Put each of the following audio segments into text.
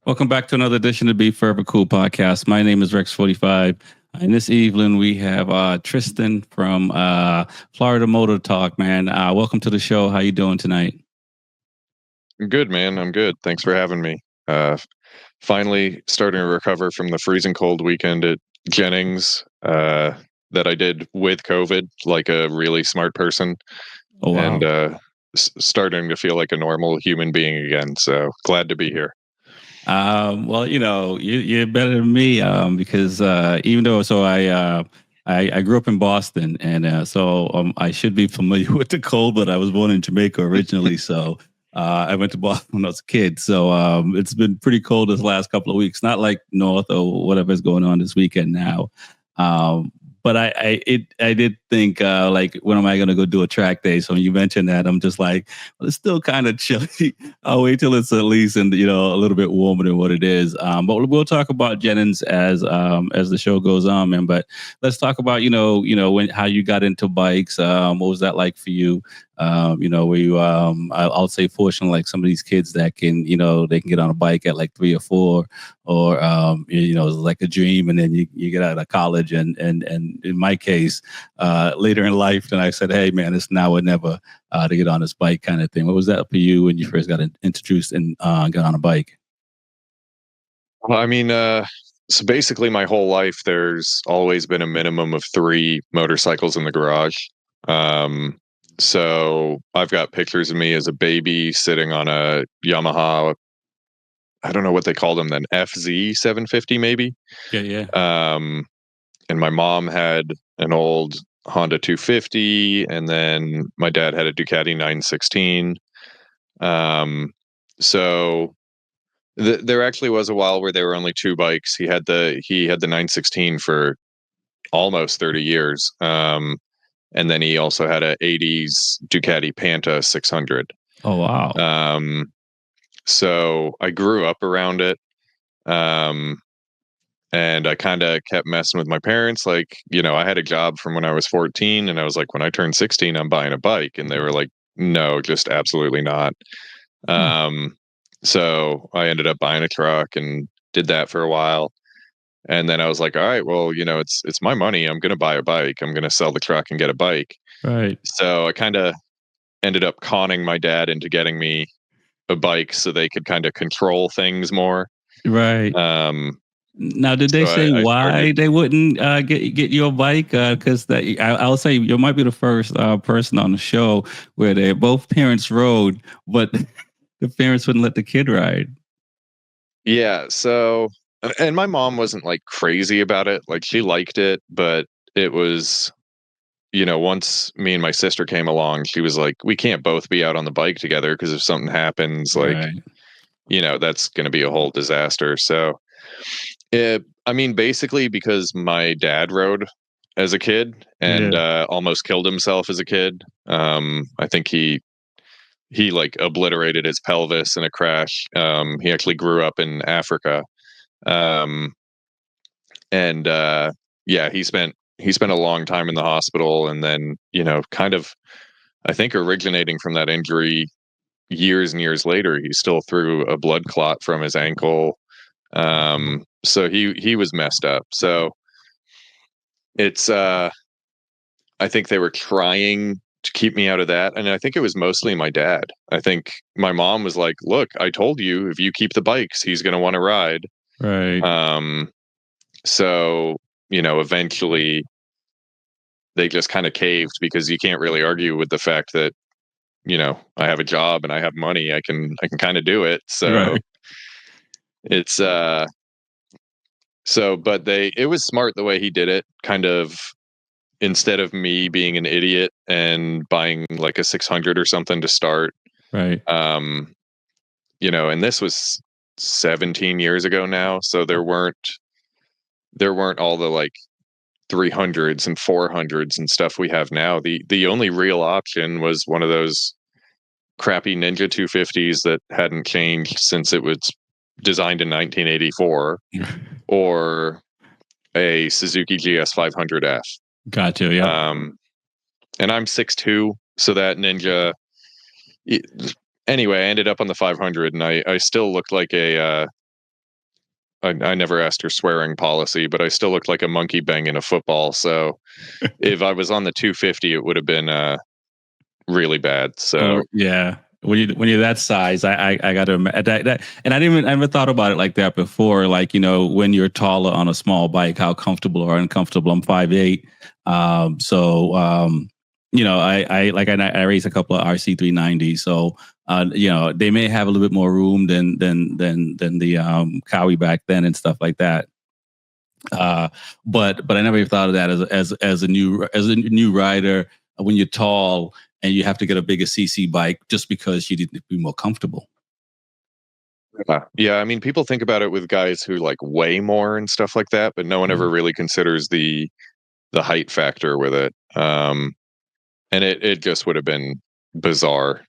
Welcome back to another edition of B4evaKool Podcast. My name is Rex45. And this evening we have Tristan from Florida Moto Talk, man. Welcome to the show. How you doing tonight? Good, man. I'm good. Thanks for having me. Finally starting to recover from the freezing cold weekend at Jennings that I did with COVID, like a really smart person, Oh, wow. and starting to feel like a normal human being again. So glad to be here. Well, you're better than me because even though I grew up in Boston, and so I should be familiar with the cold, but I was born in Jamaica originally, so I went to Boston when I was a kid. So it's been pretty cold this last couple of weeks. Not like north or whatever's going on this weekend now. But I did think like, when am I going to go do a track day? So when you mentioned that, I'm just like, well, it's still kind of chilly. I'll wait till it's at least a little bit warmer than what it is. But we'll talk about Jennings as the show goes on, man. But let's talk about how you got into bikes. What was that like for you? Where you I'll say fortunate, like some of these kids that can they can get on a bike at like 3 or 4, or it's like a dream, and then you get out of college, and in my case, later in life, then I said, hey man, it's now or never to get on this bike kind of thing. What was that for you when you first got introduced and got on a bike? Well, I mean, so basically, my whole life, there's always been a minimum of 3 motorcycles in the garage. Um, so I've got pictures of me as a baby sitting on a Yamaha. I don't know what they called them then, FZ 750 maybe. Yeah. Um, and my mom had an old Honda 250, and then my dad had a Ducati 916. So there actually was a while where there were only 2 bikes. He had the 916 for almost 30 years. And then he also had a 80s Ducati Panta 600. Oh, wow. So I grew up around it. Um, and I kind of kept messing with my parents. Like, I had a job from when I was 14, and I was like, when I turn 16, I'm buying a bike. And they were like, no, just absolutely not. Um, so I ended up buying a truck and did that for a while. And then I was like, all right, well, it's my money. I'm going to buy a bike. I'm going to sell the truck and get a bike. Right. So I kind of ended up conning my dad into getting me a bike so they could kind of control things more. Right. Now, did they So say I why started. they wouldn't get you a bike? Because I'll say you might be the first person on the show where both parents rode, but the parents wouldn't let the kid ride. Yeah. So, and my mom wasn't like crazy about it. Like she liked it, but it was, once me and my sister came along, she was like, we can't both be out on the bike together because if something happens, like, Right. that's going to be a whole disaster. So, I mean, basically because my dad rode as a kid and Yeah. almost killed himself as a kid. I think he like obliterated his pelvis in a crash. He actually grew up in Africa. Um, and yeah, he spent a long time in the hospital, and then kind of, I think, originating from that injury years and years later, he still threw a blood clot from his ankle. So he was messed up. So it's I think they were trying to keep me out of that, and I think it was mostly my dad. I think my mom was like, look, I told you, if you keep the bikes, he's going to want to ride. Right. So eventually they just kind of caved, because you can't really argue with the fact that I have a job and I have money. I can kind of do it. So Right. it's but it was smart the way he did it, kind of, instead of me being an idiot and buying like a 600 or something to start. Right. And this was 17 years ago now, so there weren't all the like 300s and 400s and stuff we have now. The only real option was one of those crappy Ninja 250s that hadn't changed since it was designed in 1984, or a Suzuki GS 500F. Gotcha. Yeah. And I'm 6'2", so that Ninja. Anyway, I ended up on the 500, and I still looked like I never asked her swearing policy, but I still looked like a monkey banging a football. So if I was on the 250, it would have been really bad. So yeah. When you're that size, I got to that, and I never thought about it like that before. Like, when you're taller on a small bike, how comfortable or uncomfortable. I'm 5'8", I race a couple of RC 390s, so they may have a little bit more room than the Cowie back then and stuff like that. But I never even thought of that as a new rider when you're tall and you have to get a bigger CC bike just because you need to be more comfortable. Yeah, I mean, people think about it with guys who like weigh more and stuff like that, but no one ever really considers the height factor with it. And it just would have been bizarre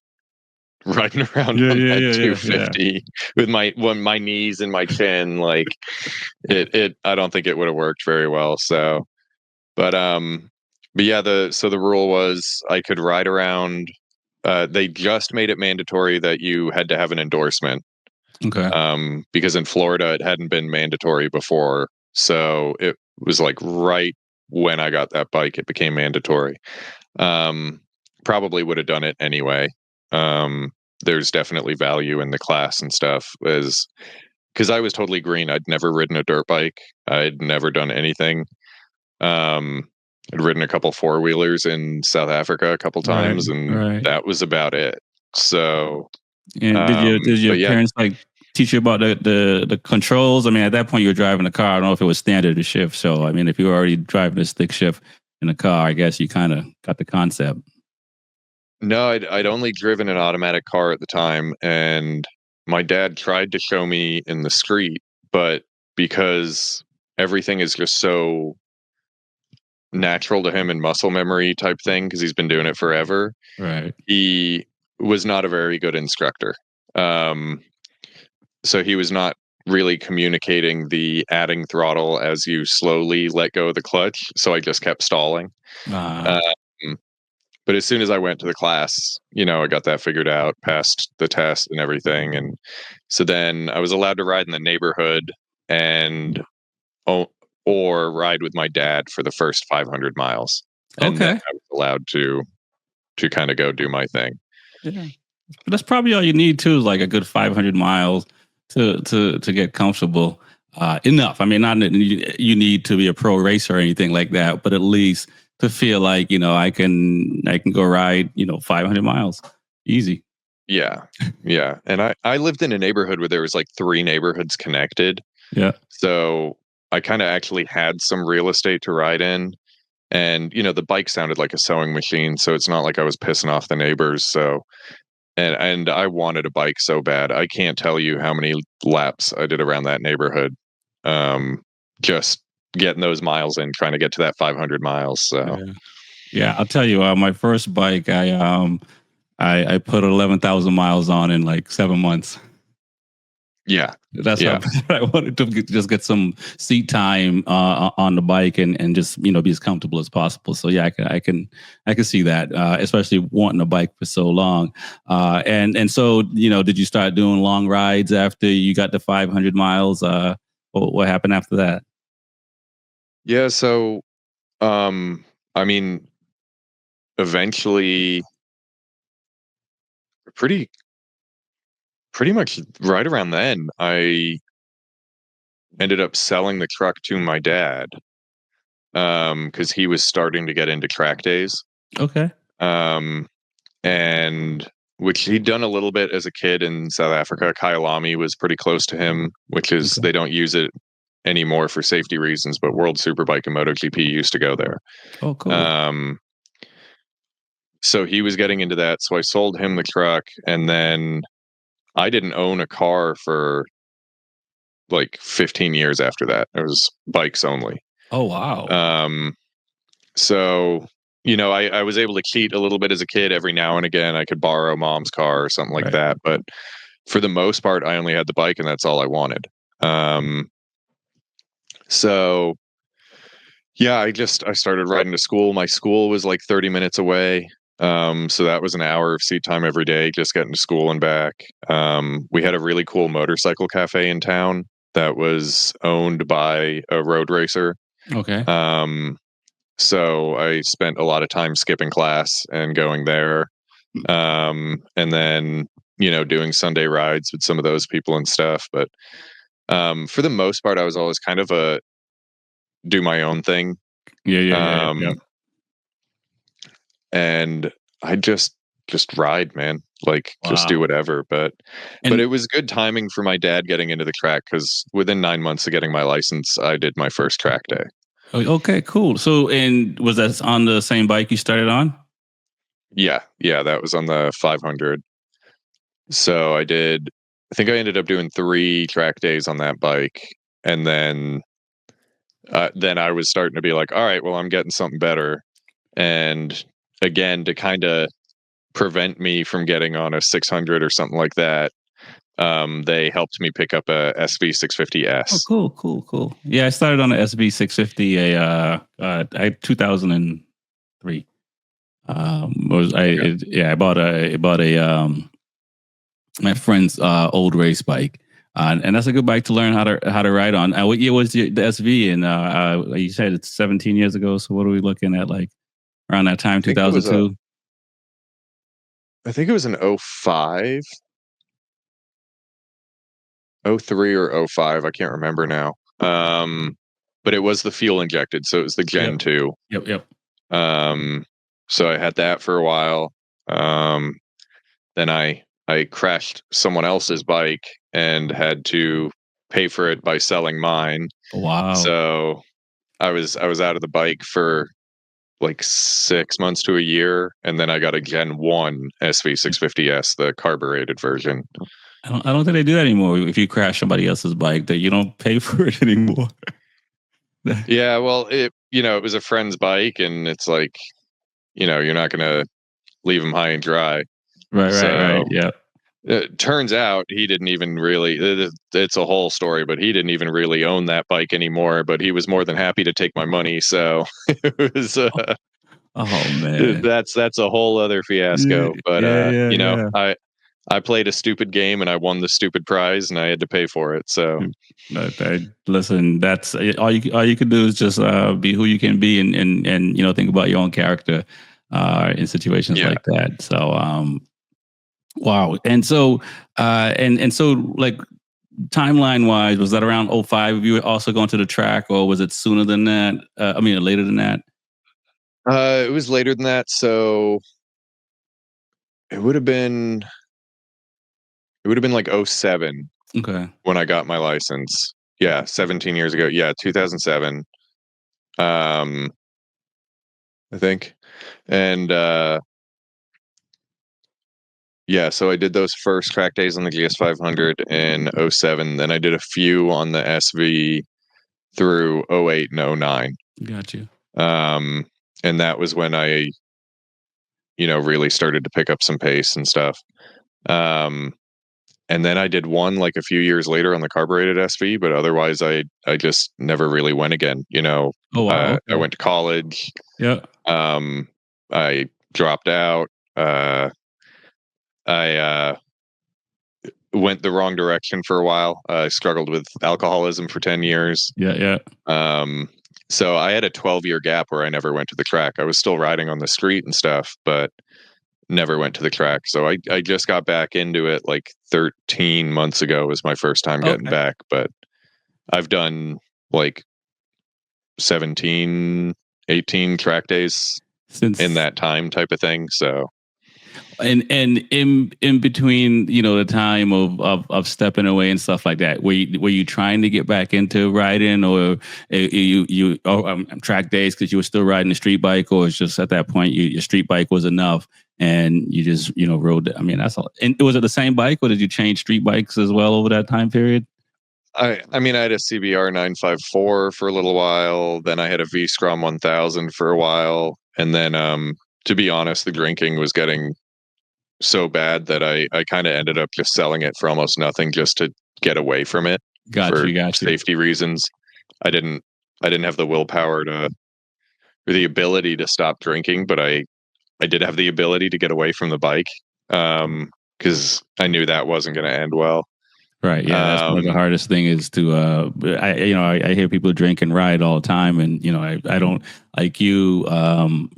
riding around on that 250 with my knees and my chin. Like it I don't think it would have worked very well. So, but yeah, the rule was I could ride around. They just made it mandatory that you had to have an endorsement. Okay. Because in Florida it hadn't been mandatory before. So it was like right when I got that bike, it became mandatory. Probably would have done it anyway. There's definitely value in the class and stuff, because I was totally green. I'd never ridden a dirt bike. I'd never done anything. I'd ridden a couple four-wheelers in South Africa a couple times, and that was about it. So, and did your parents like teach you about the controls? I mean, at that point you were driving a car. I don't know if it was standard or shift. So, I mean, if you were already driving a stick shift in a car, I guess you kind of got the concept. No, I'd only driven an automatic car at the time, and my dad tried to show me in the street, but because everything is just so natural to him and muscle memory type thing, because he's been doing it forever, right? He was not a very good instructor. So he was not really communicating the adding throttle as you slowly let go of the clutch. So I just kept stalling. But as soon as I went to the class, I got that figured out, passed the test and everything. And so then I was allowed to ride in the neighborhood or ride with my dad for the first 500 miles. And then I was allowed to kind of go do my thing. Yeah. But that's probably all you need too, is like a good 500 miles to get comfortable enough. I mean, not that you need to be a pro racer or anything like that, but at least to feel like, I can go ride, 500 miles easy. Yeah. Yeah. And I lived in a neighborhood where there was like 3 neighborhoods connected. Yeah. So I kind of actually had some real estate to ride in. And, the bike sounded like a sewing machine. So it's not like I was pissing off the neighbors. So, and I wanted a bike so bad. I can't tell you how many laps I did around that neighborhood. Just getting those miles in, trying to get to that 500 miles. So, yeah, I'll tell you, my first bike, I put 11,000 miles on in like 7 months. Yeah, that's how I wanted to just get some seat time on the bike and just be as comfortable as possible. So yeah, I can see that, especially wanting a bike for so long. And so did you start doing long rides after you got to 500 miles? What happened after that? Yeah, so I mean, eventually, pretty much right around then, I ended up selling the truck to my dad because he was starting to get into track days. Okay. And which he'd done a little bit as a kid in South Africa. Kyalami was pretty close to him, which is they don't use it anymore for safety reasons, but World Superbike and MotoGP used to go there. Oh, cool. So he was getting into that. So I sold him the truck, and then I didn't own a car for like 15 years after that. It was bikes only. Oh, wow. So, I was able to cheat a little bit as a kid. Every now and again, I could borrow mom's car or something like that. But for the most part, I only had the bike, and that's all I wanted. So yeah, I started riding to school. My school was like 30 minutes away. So that was an hour of seat time every day, just getting to school and back. We had a really cool motorcycle cafe in town. that was owned by a road racer. Okay. So I spent a lot of time skipping class and going there. And then, doing Sunday rides with some of those people and stuff. But for the most part, I was always kind of a do my own thing. Yeah. And I just ride, man. Like just do Wow. whatever. But And it was good timing for my dad getting into the track, because within 9 months of getting my license, I did my first track day. okay, cool. So, and was that on the same bike you started on? Yeah, that was on the 500. So I think I ended up doing 3 track days on that bike, and then I was starting to be like, all right, well, I'm getting something better. And again, to kind of prevent me from getting on a 600 or something like that, they helped me pick up a SV Oh, 650S. cool. Yeah, I started on the SB 650. I 2003. I bought a my friend's old race bike, and that's a good bike to learn how to ride on. What year was the SV? And you said it's 17 years ago. So what are we looking at? Like around that time, 2002. I think it was an 05, 03 or 05. I can't remember now. But it was the fuel injected, so it was the Gen 2. Yep. So I had that for a while. Then I crashed someone else's bike and had to pay for it by selling mine. Wow. So I was out of the bike for like 6 months to a year, and then I got a Gen 1 SV650S, the carbureted version. I don't think they do that anymore. If you crash somebody else's bike, that you don't pay for it anymore. Yeah, well, it was a friend's bike, and it's like, you're not gonna leave him high and dry. Right. Yeah. It turns out he didn't even really. It's a whole story, but he didn't even really own that bike anymore. But he was more than happy to take my money. So it was. Oh man, that's a whole other fiasco. But yeah. I played a stupid game and I won the stupid prize, and I had to pay for it. So listen, that's all you can do is just be who you can be, and think about your own character in situations like that. So wow. And so like timeline wise, was that around 05 you were also going to the track, or was it sooner than that? Later than that? It was later than that. So it would have been like 07. Okay. When I got my license. Yeah, 17 years ago. Yeah, 2007. I think. And yeah, so I did those first track days on the GS500 in 07. Then I did a few on the SV through 08 and 09. Got you. And that was when I, really started to pick up some pace and stuff. And then I did one like a few years later on the carbureted SV, but otherwise I just never really went again. Oh wow. I went to college. Yeah. I dropped out. I went the wrong direction for a while. I struggled with alcoholism for 10 years. Yeah. So I had a 12-year gap where I never went to the track. I was still riding on the street and stuff, but never went to the track. So I just got back into it like 13 months ago was my first time getting back. But I've done like 17, 18 track days since in that time type of thing. So and in between, the time of stepping away and stuff like that, were you trying to get back into riding, or you track days because you were still riding a street bike, or it's just at that point your street bike was enough and you just rode? I mean, that's all. And was it the same bike, or did you change street bikes as well over that time period? I mean, I had a CBR 954 for a little while. Then I had a V-Scrum 1000 for a while. And then, to be honest, the drinking was getting so bad that I kind of ended up just selling it for almost nothing just to get away from it. Got you. Safety reasons. I didn't have the willpower or the ability to stop drinking, but I did have the ability to get away from the bike, because I knew that wasn't going to end well. Right. Yeah. That's one of the Um, hardest thing is to, I hear people drink and ride all the time. And, I don't like you,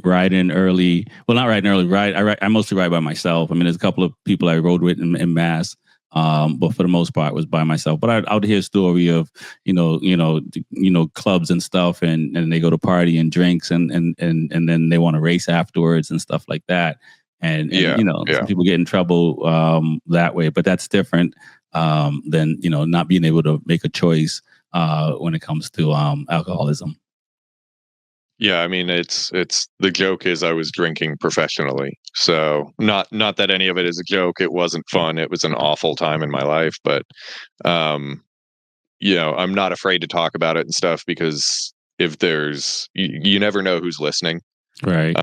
ride in early. Well, not riding early, I mostly ride by myself. I mean, there's a couple of people I rode with in Mass. But for the most part was by myself. But I would hear a story of, clubs and stuff and they go to party and drinks and then they want to race afterwards and stuff like that. And yeah, some yeah. people get in trouble that way, but that's different than not being able to make a choice when it comes to alcoholism. Yeah, I mean it's the joke is I was drinking professionally. So not that any of it is a joke. It wasn't fun. It was an awful time in my life, but um I'm not afraid to talk about it and stuff because if there's you never know who's listening Right.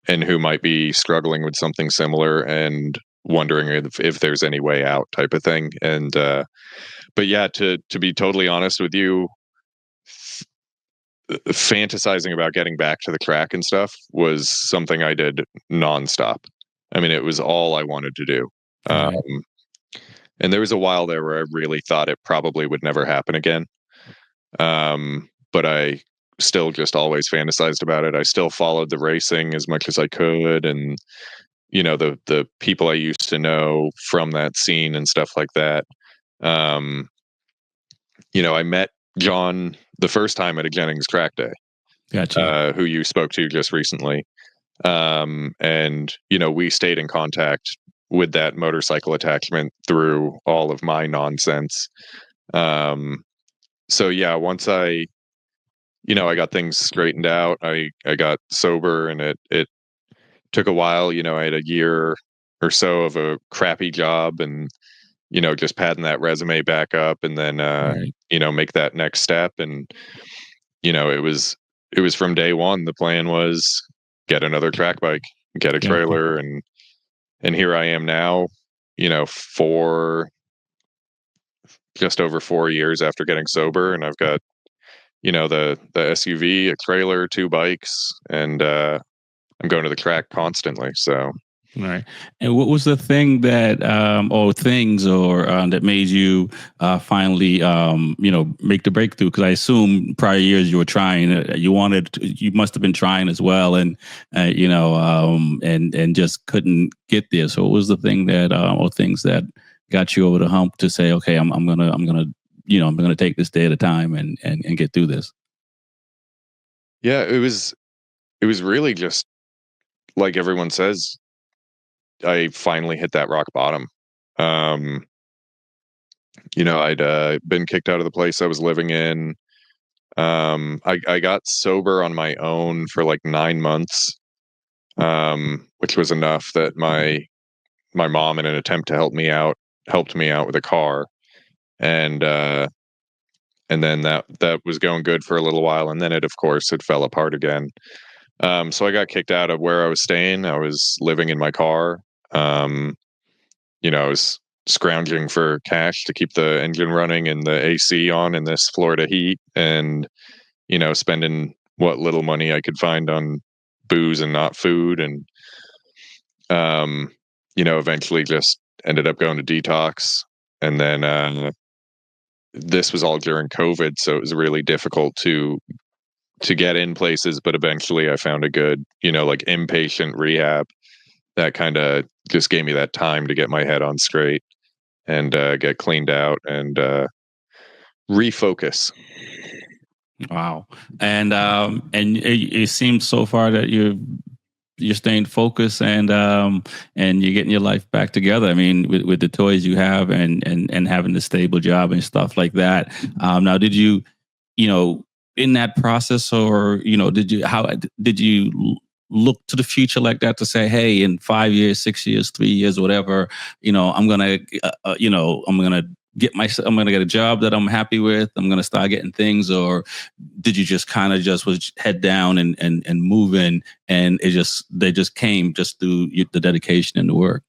and who might be struggling with something similar and wondering if there's any way out type of thing. And but yeah, to be totally honest with you, fantasizing about getting back to the track and stuff was something I did nonstop. I mean, it was all I wanted to do. Um, Right. and there was a while there where I really thought it probably would never happen again. But I still just always fantasized about it. I still followed the racing as much as I could, and the people I used to know from that scene and stuff like that. Um, I met John the first time at a Jennings track day, Gotcha. who you spoke to just recently. And we stayed in contact with that motorcycle attachment through all of my nonsense. Um, so yeah, once I got things straightened out, I got sober, and it took a while. I had a year or so of a crappy job, and just padding that resume back up, and then Right. make that next step. And it was from day one. The plan was get another track bike, get a Gotcha. trailer, and here I am now, for just over 4 years after getting sober, and I've got the SUV, a trailer, two bikes, and I'm going to the track constantly. So Right. And what was the thing that, or things, or that made you finally, make the breakthrough? Because I assume prior years you were trying, you must have been trying as well, and just couldn't get there. So what was the thing that, or things that got you over the hump to say, okay, I'm gonna take this day at a time and get through this. yeah, it was really just like everyone says. I finally hit that rock bottom. Um, I'd been kicked out of the place I was living in. I got sober on my own for like 9 months, which was enough that my mom, in an attempt to helped me out with a car, and and then that was going good for a little while, and then of course it fell apart again. So I got kicked out of where I was staying. I was living in my car. Um, I was scrounging for cash to keep the engine running and the AC on in this Florida heat, and spending what little money I could find on booze and not food, and um, eventually just ended up going to detox, and then this was all during COVID, so it was really difficult to get in places, but eventually I found a good, like inpatient rehab that kind of just gave me that time to get my head on straight and get cleaned out and refocus. Wow. And it seems so far that you're staying focused and you're getting your life back together. I mean, with the toys you have and having the stable job and stuff like that. Now, did you, in that process, or did you look to the future like that to say, hey, in 5 years, 6 years, 3 years, whatever, I'm gonna I'm gonna get a job that I'm happy with. I'm gonna start getting things, or did you just kind of just was head down and moving, and they just came just through the dedication and the work?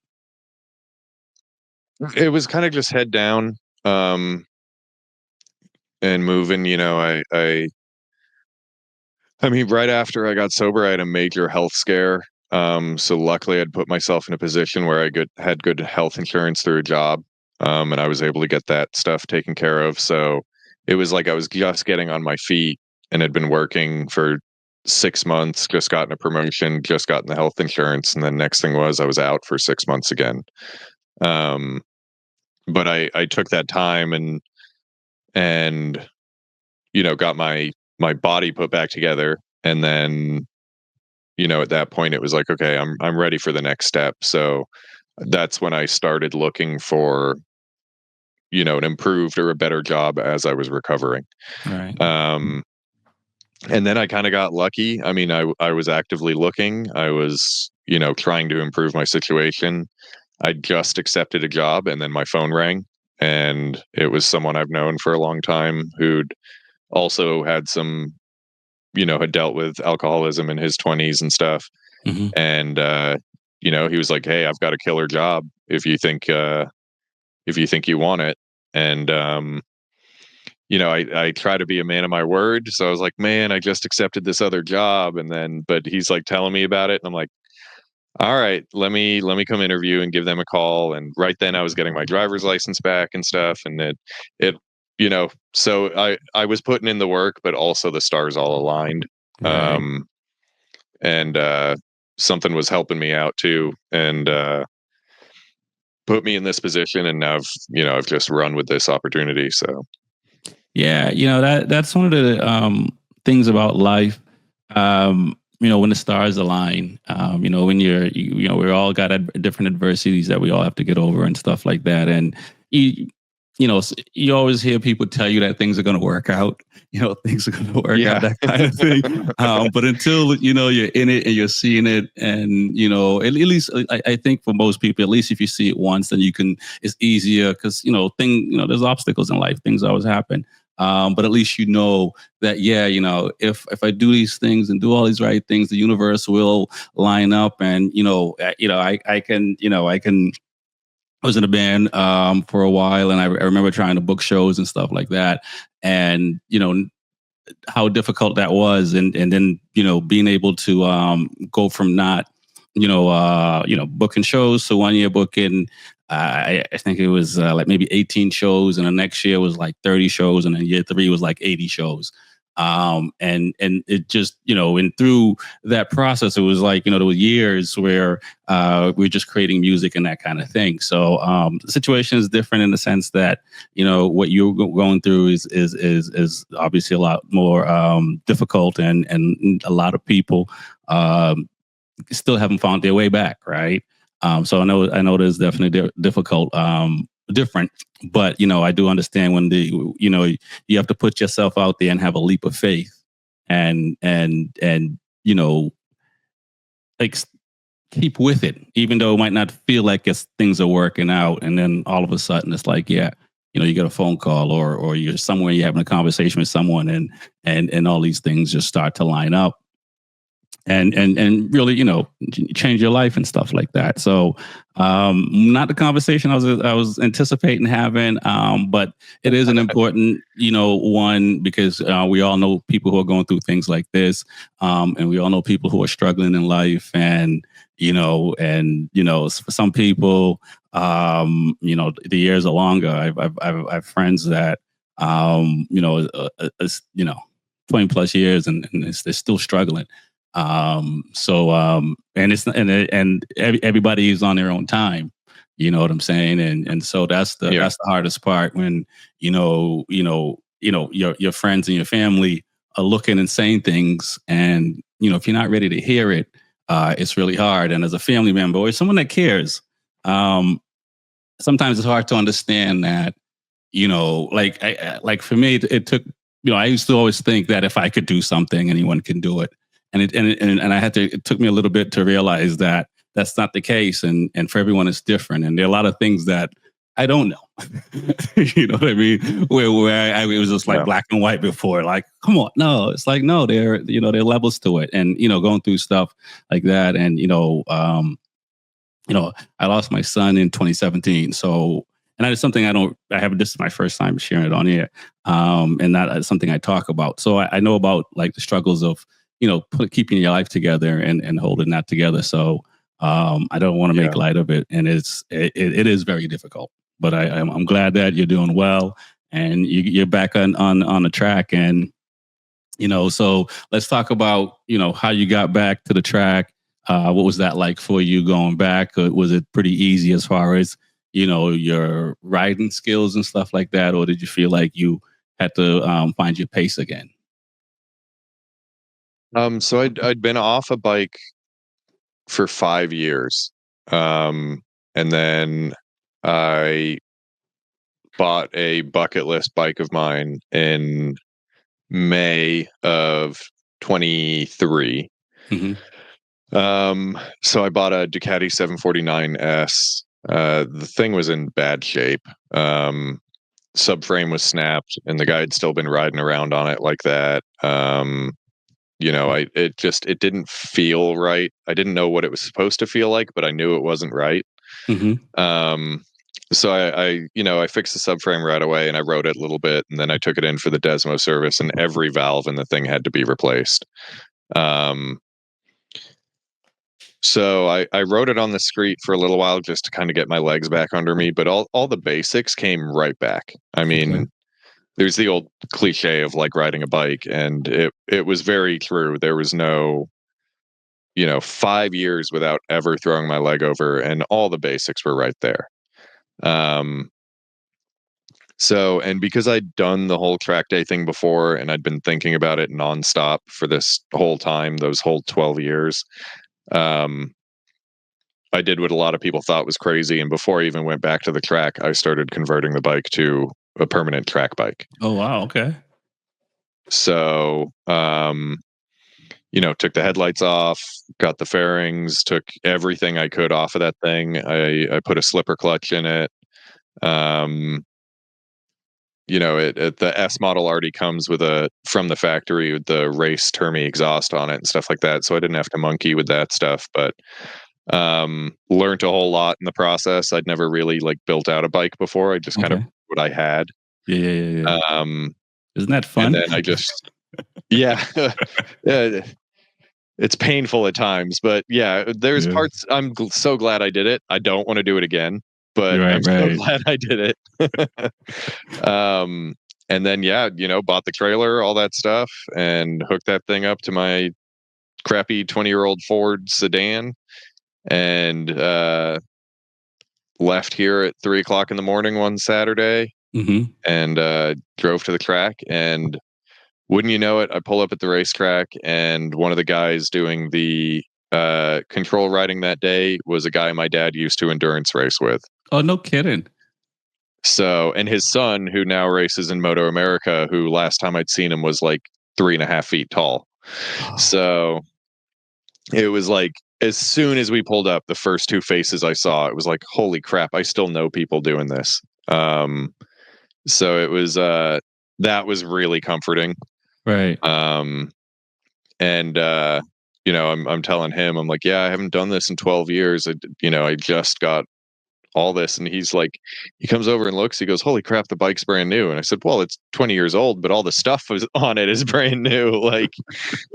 It was kind of just head down, um, and moving. I mean, right after I got sober, I had a major health scare. So luckily, I'd put myself in a position where I had good health insurance through a job. and I was able to get that stuff taken care of. So it was like I was just getting on my feet and had been working for 6 months, just gotten a promotion, just gotten the health insurance, and then next thing was I was out for 6 months again. But I took that time and got my body put back together, and then at that point it was like, okay, I'm ready for the next step. So that's when I started looking for an improved or a better job as I was recovering. Right. And then I kind of got lucky. I mean, I was actively looking. I was trying to improve my situation. I just accepted a job, and then my phone rang, and it was someone I've known for a long time who'd also had some had dealt with alcoholism in his 20s and stuff. Mm-hmm. And he was like, "Hey, I've got a killer job if you think you want it." And I try to be a man of my word, so I was like, "Man, I just accepted this other job," but he's like telling me about it, and I'm like, "All right, let me come interview and give them a call." And right then, I was getting my driver's license back and stuff, and it so I was putting in the work, but also the stars all aligned. Right. And something was helping me out too, and put me in this position. And now I've just run with this opportunity. So Yeah, that's one of the things about life. When the stars align, when we all got different adversities that we all have to get over and stuff like that. And you always hear people tell you that things are going to work out. Things are going to work out, that kind of thing. But until you're in it and you're seeing it, and at least I think for most people, at least if you see it once, then it's easier because there's obstacles in life. Things always happen. But at least that, if I do these things and do all these right things, the universe will line up, and I can. I was in a band for a while, and I remember trying to book shows and stuff like that, and how difficult that was, and then being able to go from not booking shows to 1 year booking. I think it was like maybe 18 shows, and the next year was like 30 shows, and then year 3 was like 80 shows. And it just, and through that process, it was like, there were years where we were just creating music and that kind of thing. So the situation is different in the sense that, what you're going through is obviously a lot more difficult, and a lot of people still haven't found their way back. Right. So I know there's definitely difficult, different, but I do understand when you have to put yourself out there and have a leap of faith, and like keep with it, even though it might not feel like things are working out, and then all of a sudden it's like, you get a phone call, or you're somewhere, you're having a conversation with someone, and all these things just start to line up. And really, change your life and stuff like that. So, not the conversation I was anticipating having, but it is an important, one, because we all know people who are going through things like this, and we all know people who are struggling in life, and for some people, the years are longer. I've friends that, 20 plus years, and they're still struggling. And everybody is on their own time, you know what I'm saying? And so that's the hardest part, when, your friends and your family are looking and saying things, and, if you're not ready to hear it, it's really hard. And as a family member or someone that cares, sometimes it's hard to understand that, like for me, it took, I used to always think that if I could do something, anyone can do it. And it took me a little bit to realize that that's not the case. And for everyone, it's different. And there are a lot of things that I don't know. You know what I mean? Where it was just like black and white before. Like, come on, no. It's like, no, there are levels to it. And going through stuff like that. And I lost my son in 2017. So, and that is something this is my first time sharing it on here. And that is something I talk about. So I know about like the struggles of, keeping your life together and holding that together. So I don't want to make light of it. And it is very difficult. but I'm glad that you're doing well and you're back on the track. And so let's talk about how you got back to the track. What was that like for you going back? Was it pretty easy as far as your riding skills and stuff like that, or did you feel like you had to find your pace again? So I'd been off a bike for 5 years. And then I bought a bucket list bike of mine in May of 23. So I bought a Ducati 749S. The thing was in bad shape. Subframe was snapped, and the guy had still been riding around on it like that. It didn't feel right. I didn't know what it was supposed to feel like, but I knew it wasn't right. So I fixed the subframe right away, and I rode it a little bit, and then I took it in for the Desmo service, and every valve in the thing had to be replaced. So I rode it on the street for a little while just to kind of get my legs back under me, but all the basics came right back. I mean, there's the old cliche of like riding a bike, and it was very true. There was no 5 years without ever throwing my leg over, and all the basics were right there. And because I'd done the whole track day thing before, and I'd been thinking about it nonstop for this whole time, those whole 12 years, I did what a lot of people thought was crazy. And before I even went back to the track, I started converting the bike to a permanent track bike. Oh, wow. Okay. So, took the headlights off, got the fairings, took everything I could off of that thing. I put a slipper clutch in it. The S model already comes with from the factory with the race Termi exhaust on it and stuff like that. So I didn't have to monkey with that stuff, but learned a whole lot in the process. I'd never really built out a bike before. I just kind of what I had. Yeah. Isn't that fun? And then I just, yeah, it's painful at times, but yeah, there's parts. I'm so glad I did it. I don't want to do it again, but I'm so glad I did it. And then, bought the trailer, all that stuff, and hooked that thing up to my crappy 20-year-old Ford sedan, and left here at 3:00 in the morning one Saturday, and drove to the track. And wouldn't you know it, I pull up at the racetrack, and one of the guys doing the control riding that day was a guy my dad used to endurance race with. Oh, no kidding. So, and his son, who now races in Moto America, who last time I'd seen him was 3.5 feet tall. Oh. So it was as soon as we pulled up, the first two faces I saw, it was holy crap, I still know people doing this. So it was, that was really comforting. Right. I'm telling him, I'm like, yeah, I haven't done this in 12 years. I just got all this. And he comes over and looks, he goes, holy crap, the bike's brand new. And I said, well, it's 20 years old, but all the stuff on it is brand new.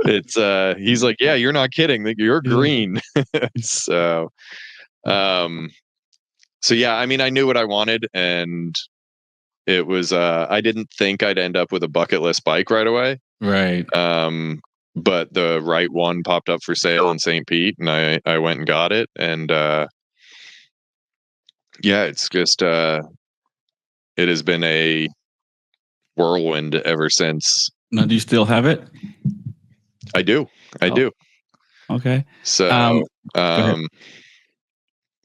It's, he's like, yeah, you're not kidding. You're green. So yeah, I mean, I knew what I wanted, and it was, I didn't think I'd end up with a bucket list bike right away. Right. But the right one popped up for sale in St. Pete, and I went and got it. And, yeah, it's just, it has been a whirlwind ever since. Now, do you still have it? I do. I do. Okay. So, I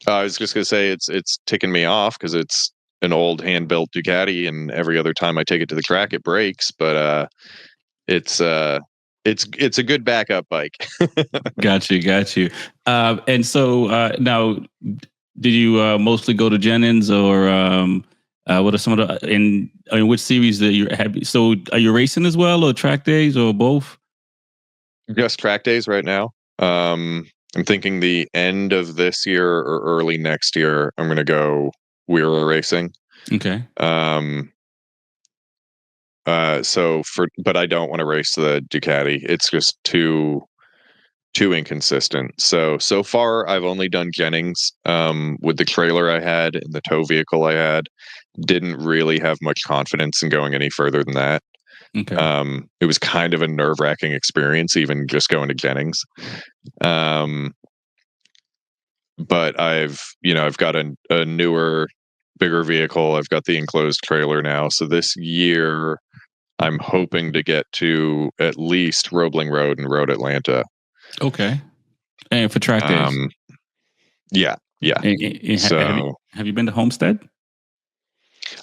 was just gonna say it's ticking me off because it's an old hand-built Ducati, and every other time I take it to the track, it breaks. But it's a good backup bike. Got you. And so now, did you mostly go to Jennings, or what are some of the in which series that you have? So are you racing as well, or track days, or both? Just track days right now. I'm thinking the end of this year or early next year, I'm going to go wheeler racing. Okay. But I don't want to race the Ducati. It's just too too inconsistent. So far I've only done Jennings with the trailer I had and the tow vehicle I had. Didn't really have much confidence in going any further than that. Okay. It was kind of a nerve-wracking experience, even just going to Jennings. But I've got a newer, bigger vehicle. I've got the enclosed trailer now. So this year I'm hoping to get to at least Roebling Road and Road Atlanta. Okay. And for track days. Yeah. So have you been to Homestead?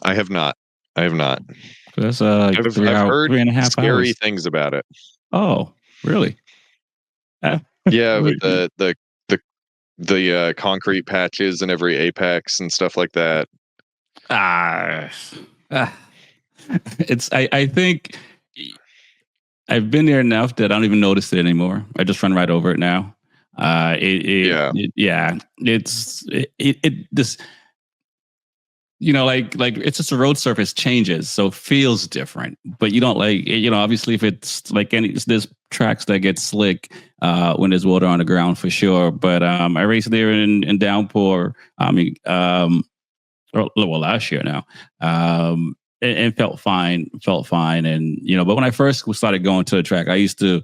I have not. That's I've heard 3.5 scary hours. things about it. Oh, really? Yeah, with the concrete patches and every apex and stuff like that. I think I've been there enough that I don't even notice it anymore. I just run right over it now. This, like it's just the road surface changes, so it feels different. But you don't obviously if it's like there's tracks that get slick when there's water on the ground for sure. But I raced there in downpour. Last year now. And felt fine. And, but when I first started going to the track, I used to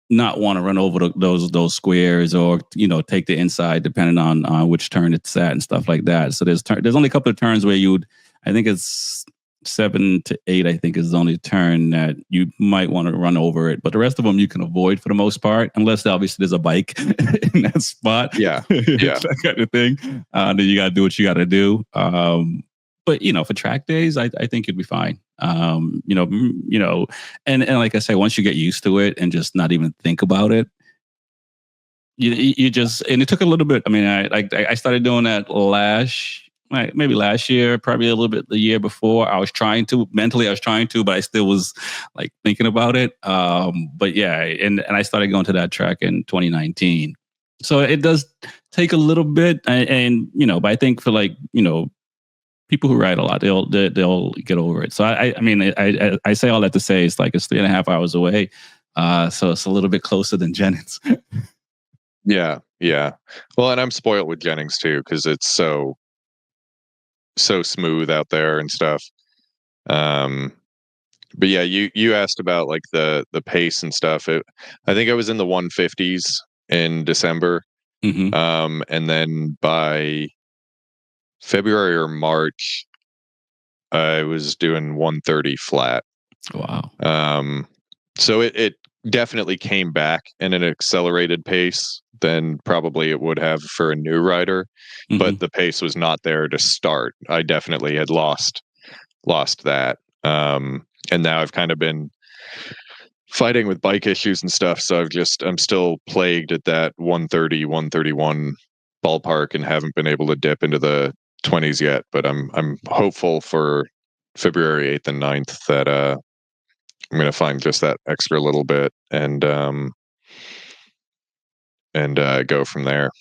not want to run over those squares or, take the inside depending on which turn it's at and stuff like that. So there's only a couple of turns where I think it's 7 to 8, I think is the only turn that you might want to run over it. But the rest of them you can avoid for the most part, unless obviously there's a bike in that spot. Yeah. That kind of thing. Then you got to do what you got to do. But for track days, I think you'd be fine. And like I say, once you get used to it and just not even think about it, you just, and it took a little bit. I mean, I started doing that maybe last year, probably a little bit the year before. I was trying to, but I still was like thinking about it. But yeah, and I started going to that track in 2019. So it does take a little bit, and but I think for people who ride a lot, they'll get over it. So I say all that to say it's 3.5 hours away. So it's a little bit closer than Jennings. Yeah. Well, and I'm spoiled with Jennings too, because it's so smooth out there and stuff. But yeah, you asked about like the pace and stuff. I think I was in the 150s in December. Mm-hmm. And then by February or March, I was doing 130 flat. Wow. So it definitely came back in an accelerated pace than probably it would have for a new rider, but the pace was not there to start. I definitely had lost that. And now I've kind of been fighting with bike issues and stuff. So I'm still plagued at that 130, 131 ballpark and haven't been able to dip into the 20s yet, but I'm hopeful for February 8th and 9th that I'm going to find just that extra little bit and go from there.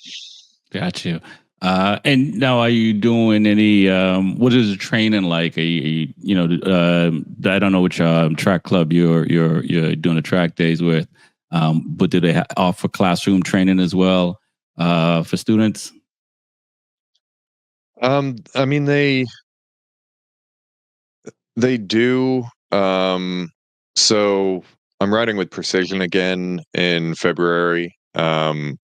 Got you. And now, are you doing any? What is the training like? Are you, I don't know which track club you're doing the track days with, but do they offer classroom training as well for students? I mean they do. So I'm riding with Precision again in February. I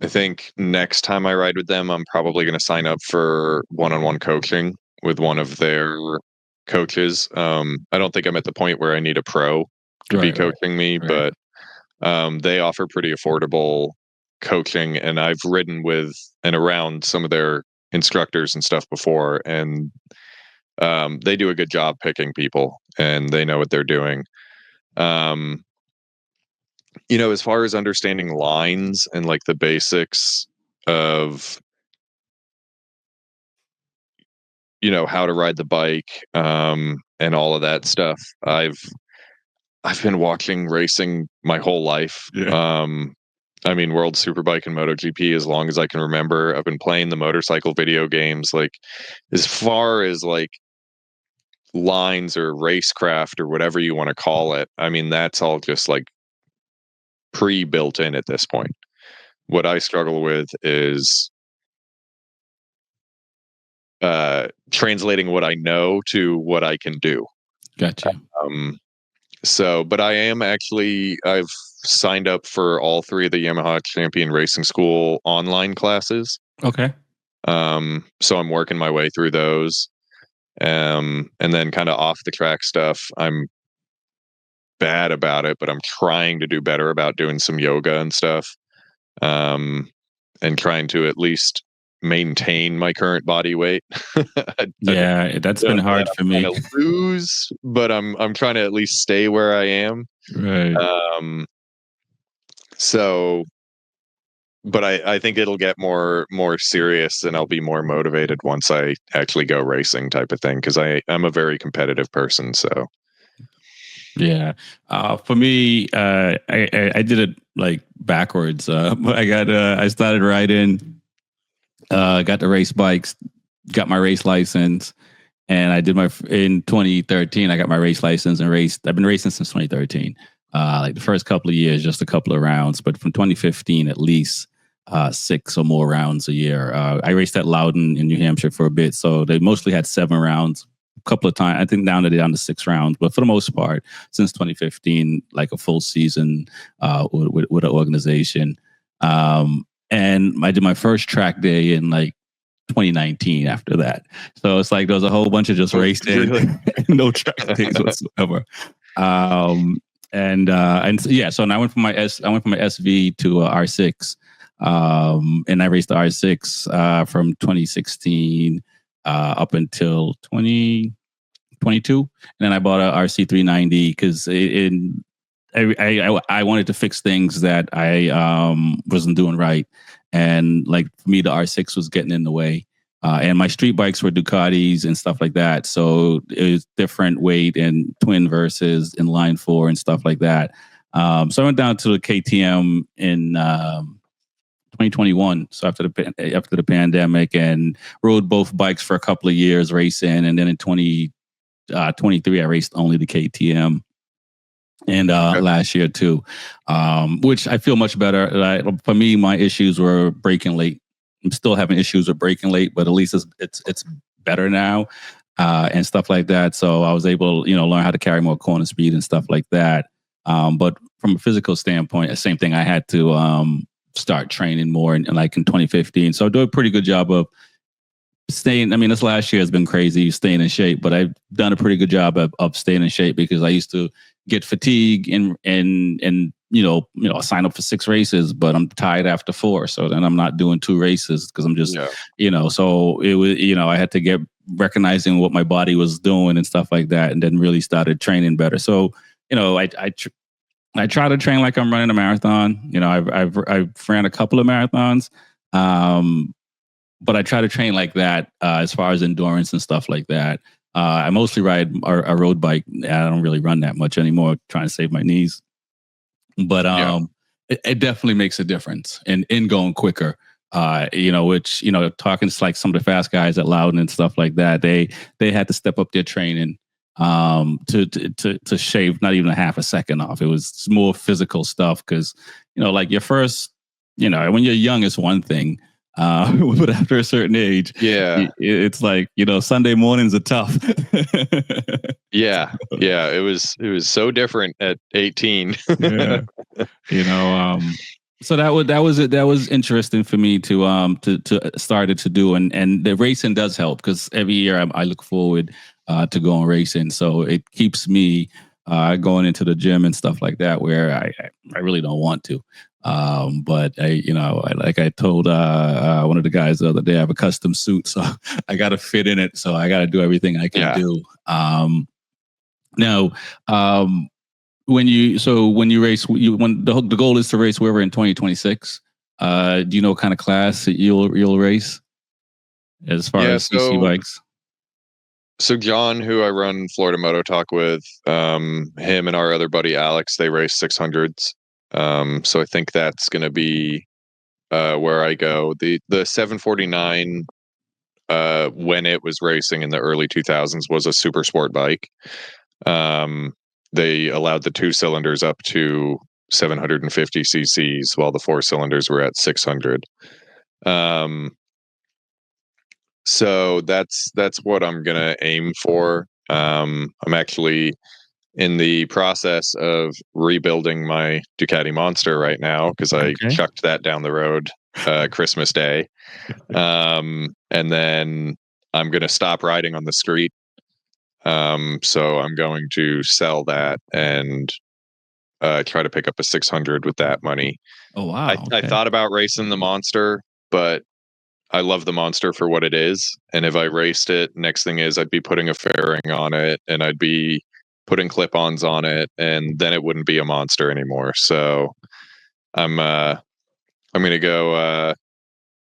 think next time I ride with them, I'm probably going to sign up for one-on-one coaching with one of their coaches. I don't think I'm at the point where I need a pro to be coaching me, but they offer pretty affordable coaching, and I've ridden with and around some of their instructors and stuff before, and they do a good job picking people, and they know what they're doing. As far as understanding lines and like the basics of how to ride the bike and all of that stuff, I've been watching racing my whole life. World Superbike and MotoGP as long as I can remember. I've been playing the motorcycle video games. Like, as far as like lines or racecraft or whatever you want to call it, that's all just like pre-built in at this point. What I struggle with is translating what I know to what I can do. Gotcha. But I've signed up for all 3 of the Yamaha Champion Racing School online classes. Okay. So I'm working my way through those. And then kind of off the track stuff, I'm bad about it, but I'm trying to do better about doing some yoga and stuff. And trying to at least maintain my current body weight. Yeah, that's been hard for me. To lose, but I'm trying to at least stay where I am. Right. But I think it'll get more serious, and I'll be more motivated once I actually go racing, type of thing, because I'm a very competitive person. So Yeah. For me, I did it like backwards. I started riding, got the race bikes, got my race license, and I did in 2013. I got my race license and raced. I've been racing since 2013. Like the first couple of years, just a couple of rounds, but from 2015, at least 6 or more rounds a year. I raced at Loudon in New Hampshire for a bit, so they mostly had 7 rounds. A couple of times, I think now they're down to 6 rounds, but for the most part, since 2015, like a full season with an organization. And I did my first track day in like 2019 after that. So it's like there was a whole bunch of just racing, no track days whatsoever. So now I went from my SV to R6. And I raced the R6 from 2016 up until 2022, and then I bought a RC390 because I wanted to fix things that I wasn't doing right, and like for me the R6 was getting in the way, and my street bikes were Ducatis and stuff like that, so it was different weight and twin versus in line 4 and stuff like that. So I went down to the KTM in 2021, so after the pandemic, and rode both bikes for a couple of years racing, and then in 2023 I raced only the KTM, and last year too, which I feel much better. For me, my issues were braking late. I'm still having issues with braking late, but at least it's better now, and stuff like that. So I was able, learn how to carry more corner speed and stuff like that. But from a physical standpoint, the same thing. I had to start training more in 2015. So I do a pretty good job of staying. I mean, this last year has been crazy staying in shape, but I've done a pretty good job of staying in shape, because I used to get fatigue and sign up for 6 races, but I'm tired after 4. So then I'm not doing 2 races because I'm just, so it was, I had to get recognizing what my body was doing and stuff like that. And then really started training better. So, I try to train like I'm running a marathon. I've ran a couple of marathons, but I try to train like that as far as endurance and stuff like that. I mostly ride a road bike. I don't really run that much anymore, trying to save my knees. But it definitely makes a difference in going quicker. Which talking to like some of the fast guys at Loudon and stuff like that, they had to step up their training to shave not even a half a second off. It was more physical stuff because like your first, when you're young it's one thing, but after a certain age, it's like Sunday mornings are tough. It was so different at 18. So that was interesting for me to started to do, and the racing does help because every year I look forward to going racing, so it keeps me going into the gym and stuff like that, where I really don't want to. But I told one of the guys the other day, I have a custom suit, so I got to fit in it. So I got to do everything I can do. Now, when you race, when the goal is to race wherever in 2026, do you know what kind of class that you'll race as far as CC bikes? So John, who I run Florida Moto Talk with, him and our other buddy Alex, they race 600s. So I think that's going to be where I go. The 749, when it was racing in the early 2000s, was a super sport bike. They allowed the 2 cylinders up to 750 cc's, while the 4 cylinders were at 600. So that's what I'm gonna aim for. I'm actually in the process of rebuilding my Ducati Monster right now because I chucked that down the road Christmas Day. And then I'm going to stop riding on the street. So I'm going to sell that and try to pick up a 600 with that money. Oh, wow. I thought about racing the Monster, but I love the Monster for what it is. And if I raced it, next thing is I'd be putting a fairing on it and I'd be putting clip-ons on it, and then it wouldn't be a Monster anymore. So I'm going to go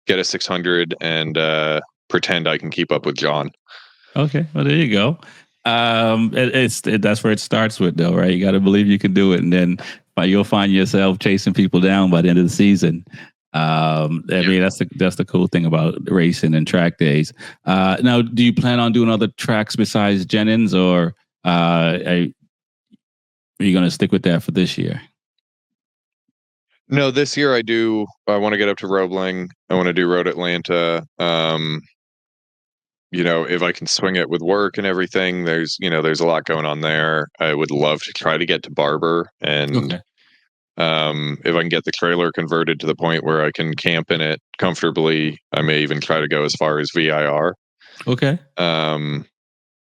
get a 600 and pretend I can keep up with John. Okay, well there you go. That's where it starts with, though, right? You got to believe you can do it, and then you'll find yourself chasing people down by the end of the season. I mean, that's the cool thing about racing and track days. Now, do you plan on doing other tracks besides Jennings, or are you going to stick with that for this year? No, this year I do. I want to get up to Roebling. I want to do Road Atlanta. If I can swing it with work and everything, there's a lot going on there. I would love to try to get to Barber, and if I can get the trailer converted to the point where I can camp in it comfortably, I may even try to go as far as VIR. Okay.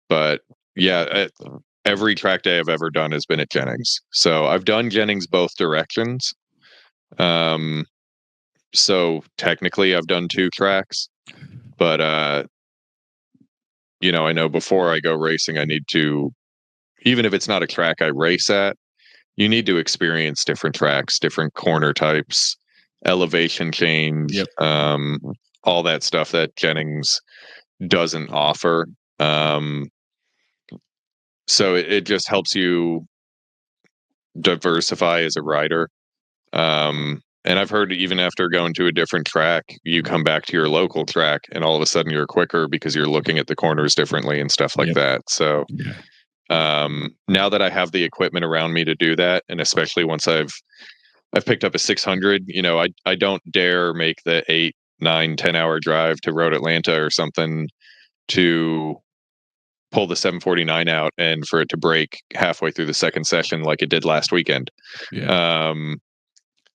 But yeah, every track day I've ever done has been at Jennings. So I've done Jennings both directions. So technically I've done 2 tracks, but I know before I go racing, I need to, even if it's not a track I race at, you need to experience different tracks, different corner types, elevation change, all that stuff that Jennings doesn't offer. So it just helps you diversify as a rider. And I've heard even after going to a different track, you come back to your local track and all of a sudden you're quicker because you're looking at the corners differently and stuff like that. So now that I have the equipment around me to do that, and especially once I've picked up a 600, I don't dare make the 8, 9, 10 hour drive to Road Atlanta or something to pull the 749 out and for it to break halfway through the second session like it did last weekend.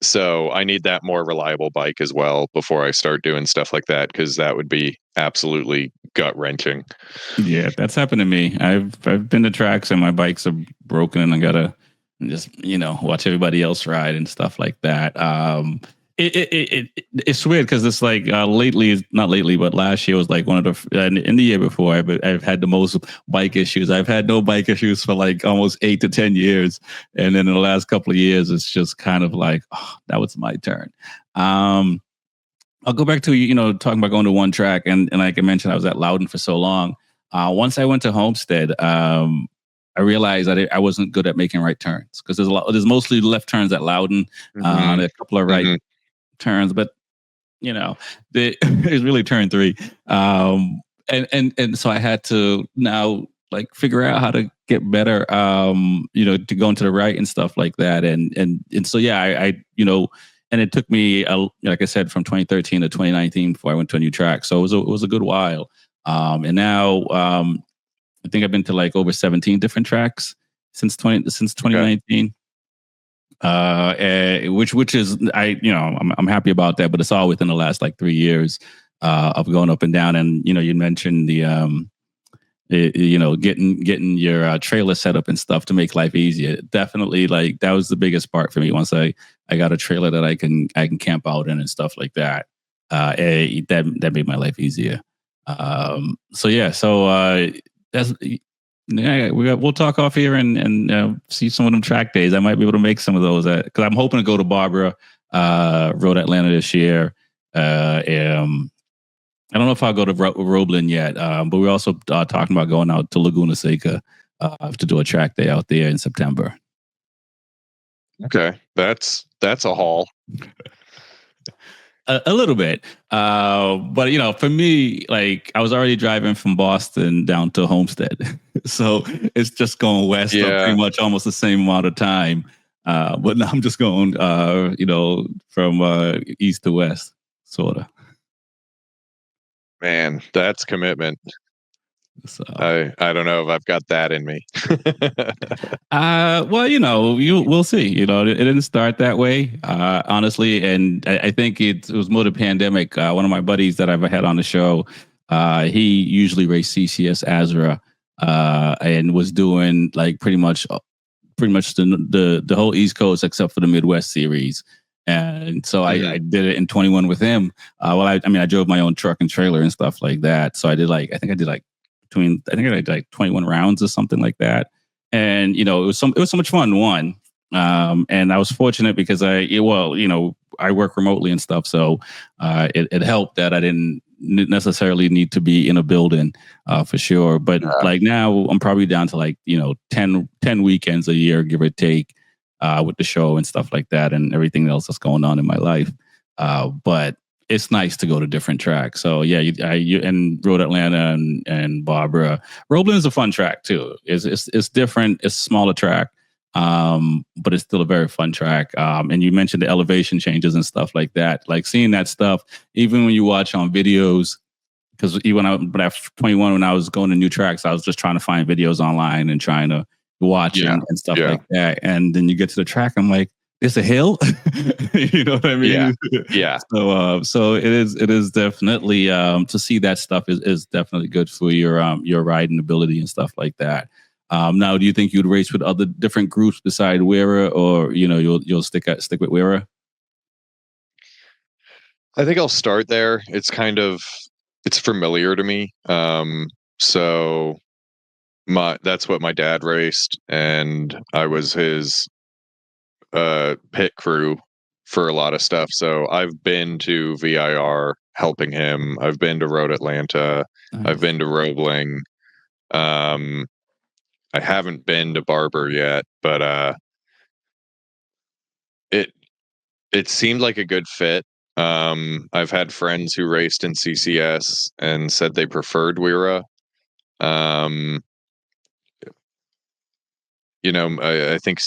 So I need that more reliable bike as well before I start doing stuff like that, because that would be absolutely gut wrenching. Yeah, that's happened to me. I've been to tracks and my bikes are broken and I gotta just watch everybody else ride and stuff like that. It's weird because it's like not lately, but last year was like one of the in the year before I've had the most bike issues. I've had no bike issues for like almost 8 to 10 years, and then in the last couple of years, it's just kind of like, oh, that was my turn. I'll go back to talking about going to one track, and like I mentioned, I was at Loudon for so long. Once I went to Homestead, I realized that I wasn't good at making right turns because there's mostly left turns at Loudon, a couple of right turns, but it's really turn 3. And so I had to now like figure out how to get better, to go into the right and stuff like that. And so, yeah, I and it took me, like I said, from 2013 to 2019 before I went to a new track. So it was a good while. And now I think I've been to like over 17 different tracks since 2019. Which is I'm happy about that, but it's all within the last like 3 years of going up and down. And you mentioned the getting your trailer set up and stuff to make life easier. Definitely, like that was the biggest part for me. Once I got a trailer that I can camp out in and stuff like that, that made my life easier. That's. Yeah, we'll talk off here and see some of them track days. I might be able to make some of those because I'm hoping to go to Barbara, Road Atlanta this year. I don't know if I'll go to Roebling yet, but we're also talking about going out to Laguna Seca to do a track day out there in September. Okay, that's a haul. A little bit, but for me, like I was already driving from Boston down to Homestead, so it's just going west pretty much almost the same amount of time. But now I'm just going, from east to west, sort of. Man, that's commitment. So, I don't know if I've got that in me. well, we'll see. It didn't start that way, honestly, and I think it was more the pandemic. One of my buddies that I've had on the show, he usually raced CCS Azra, and was doing like pretty much the whole East Coast except for the Midwest series. And so I did it in 21 with him. I drove my own truck and trailer and stuff like that. So I did I did 21 rounds or something like that. And it was so much fun. One, and I was fortunate because I work remotely and stuff, so it helped that I didn't necessarily need to be in a building, for sure. But like now, I'm probably down to 10 weekends a year, give or take, with the show and stuff like that, and everything else that's going on in my life. But it's nice to go to different tracks. So yeah, you and Road Atlanta and Barbara. Roebling is a fun track too. It's different. It's a smaller track, but it's still a very fun track. And you mentioned the elevation changes and stuff like that. Like seeing that stuff, even when you watch on videos, because even when I was 21, when I was going to new tracks, I was just trying to find videos online and trying to watch and stuff like that. And then you get to the track, I'm like, it's a hill. You know what I mean? Yeah. So it is definitely, to see that stuff is definitely good for your riding ability and stuff like that. Now, do you think you'd race with other different groups beside Wera, or you'll stick with Wera? I think I'll start there. It's familiar to me. So that's what my dad raced, and I was his pit crew for a lot of stuff. So I've been to VIR helping him. I've been to Road Atlanta. Nice. I've been to Roebling. I haven't been to Barber yet, but it seemed like a good fit. I've had friends who raced in CCS and said they preferred Wera. I think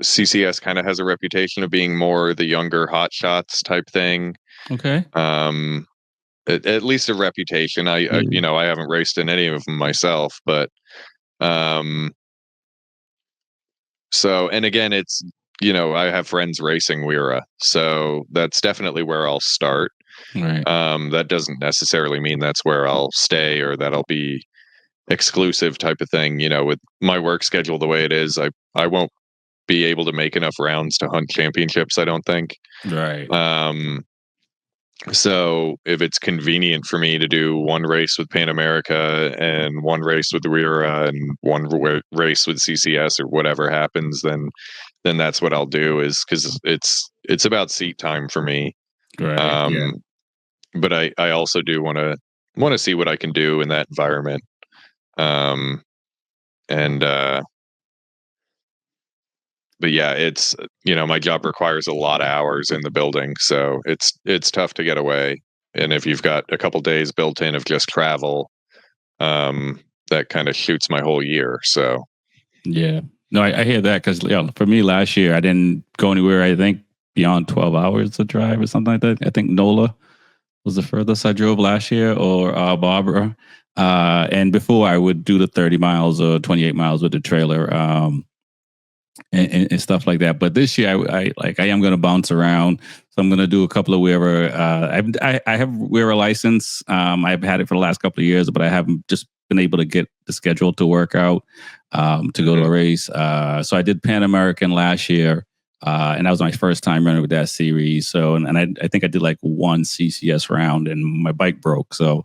CCS kind of has a reputation of being more the younger hot shots type thing. Okay. At least a reputation. I haven't raced in any of them myself, but so, and again, it's, I have friends racing Wera, so that's definitely where I'll start. Right. That doesn't necessarily mean that's where I'll stay or that I'll be exclusive type of thing. With my work schedule the way it is, I won't be able to make enough rounds to hunt championships, I don't think. Right. So if it's convenient for me to do one race with Pan America and one race with the Wera and one race with CCS or whatever happens, then that's what I'll do, is because it's about seat time for me. Right. But I also do want to see what I can do in that environment. But yeah, it's, my job requires a lot of hours in the building, so it's tough to get away. And if you've got a couple days built in of just travel, that kind of shoots my whole year. So yeah, no, I hear that, because for me last year I didn't go anywhere, I think, beyond 12 hours to drive or something like that. I think NOLA was the furthest I drove last year, or Barbara. And before, I would do the 30 miles or 28 miles with the trailer, and stuff like that. But this year, I am going to bounce around. So I'm going to do a couple of Wera. I have Wera license. I've had it for the last couple of years, but I haven't just been able to get the schedule to work out, to go to a race. So I did Pan American last year. And that was my first time running with that series. So, and I think I did like one CCS round, and my bike broke. So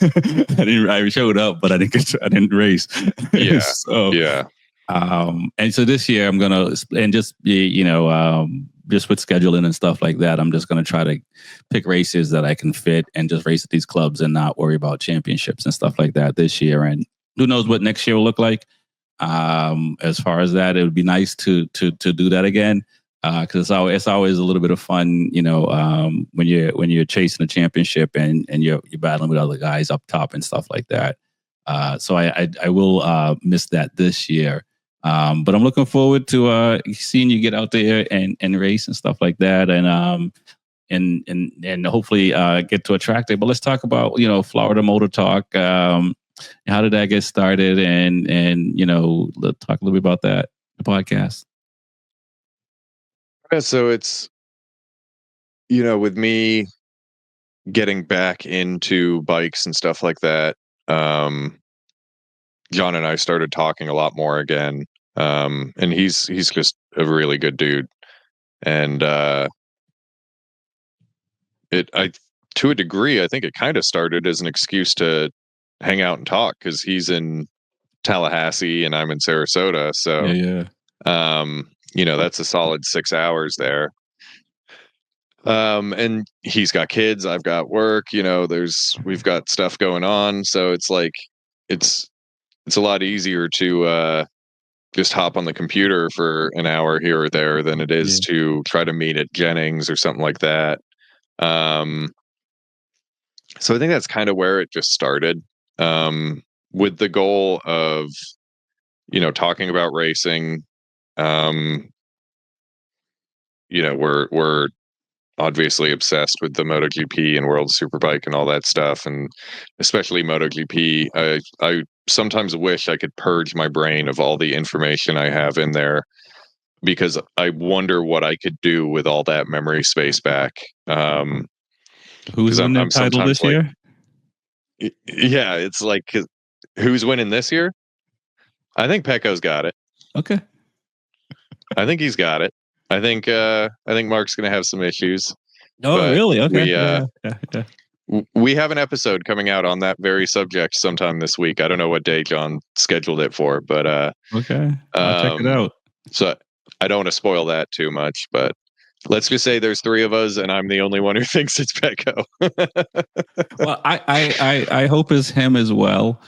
I showed up, but I didn't race. Yeah. So, yeah. And so this year I'm gonna, and just just with scheduling and stuff like that, I'm just gonna try to pick races that I can fit and just race at these clubs and not worry about championships and stuff like that this year. And who knows what next year will look like. As far as that, it would be nice to do that again, because it's always a little bit of fun, when you're chasing a championship and you're battling with other guys up top and stuff like that. So I will miss that this year. But I'm looking forward to seeing you get out there and race and stuff like that, and hopefully get to a track day. But let's talk about Florida Motor Talk. How did that get started? And let's talk a little bit about that, the podcast. Yeah, so it's with me getting back into bikes and stuff like that. John and I started talking a lot more again. And he's just a really good dude. And to a degree, I think it kind of started as an excuse to hang out and talk, because he's in Tallahassee and I'm in Sarasota. So Yeah. that's a solid 6 hours there. And he's got kids, I've got work, we've got stuff going on. So it's like, it's a lot easier to just hop on the computer for an hour here or there than it is to try to meet at Jennings or something like that. So I think that's kind of where it just started, with the goal of, talking about racing. We're obviously obsessed with the MotoGP and World Superbike and all that stuff, and especially MotoGP. I sometimes wish I could purge my brain of all the information I have in there, because I wonder what I could do with all that memory space back. Who's winning that title this year? Yeah, it's like, who's winning this year? I think Pecco's got it. Okay. I think he's got it. I think Mark's going to have some issues. Oh, really? Okay. We have an episode coming out on that very subject sometime this week. I don't know what day John scheduled it for, but okay, I'll check it out. So I don't want to spoil that too much, but let's just say there's 3 of us, and I'm the only one who thinks it's Pecco. Well, I hope it's him as well.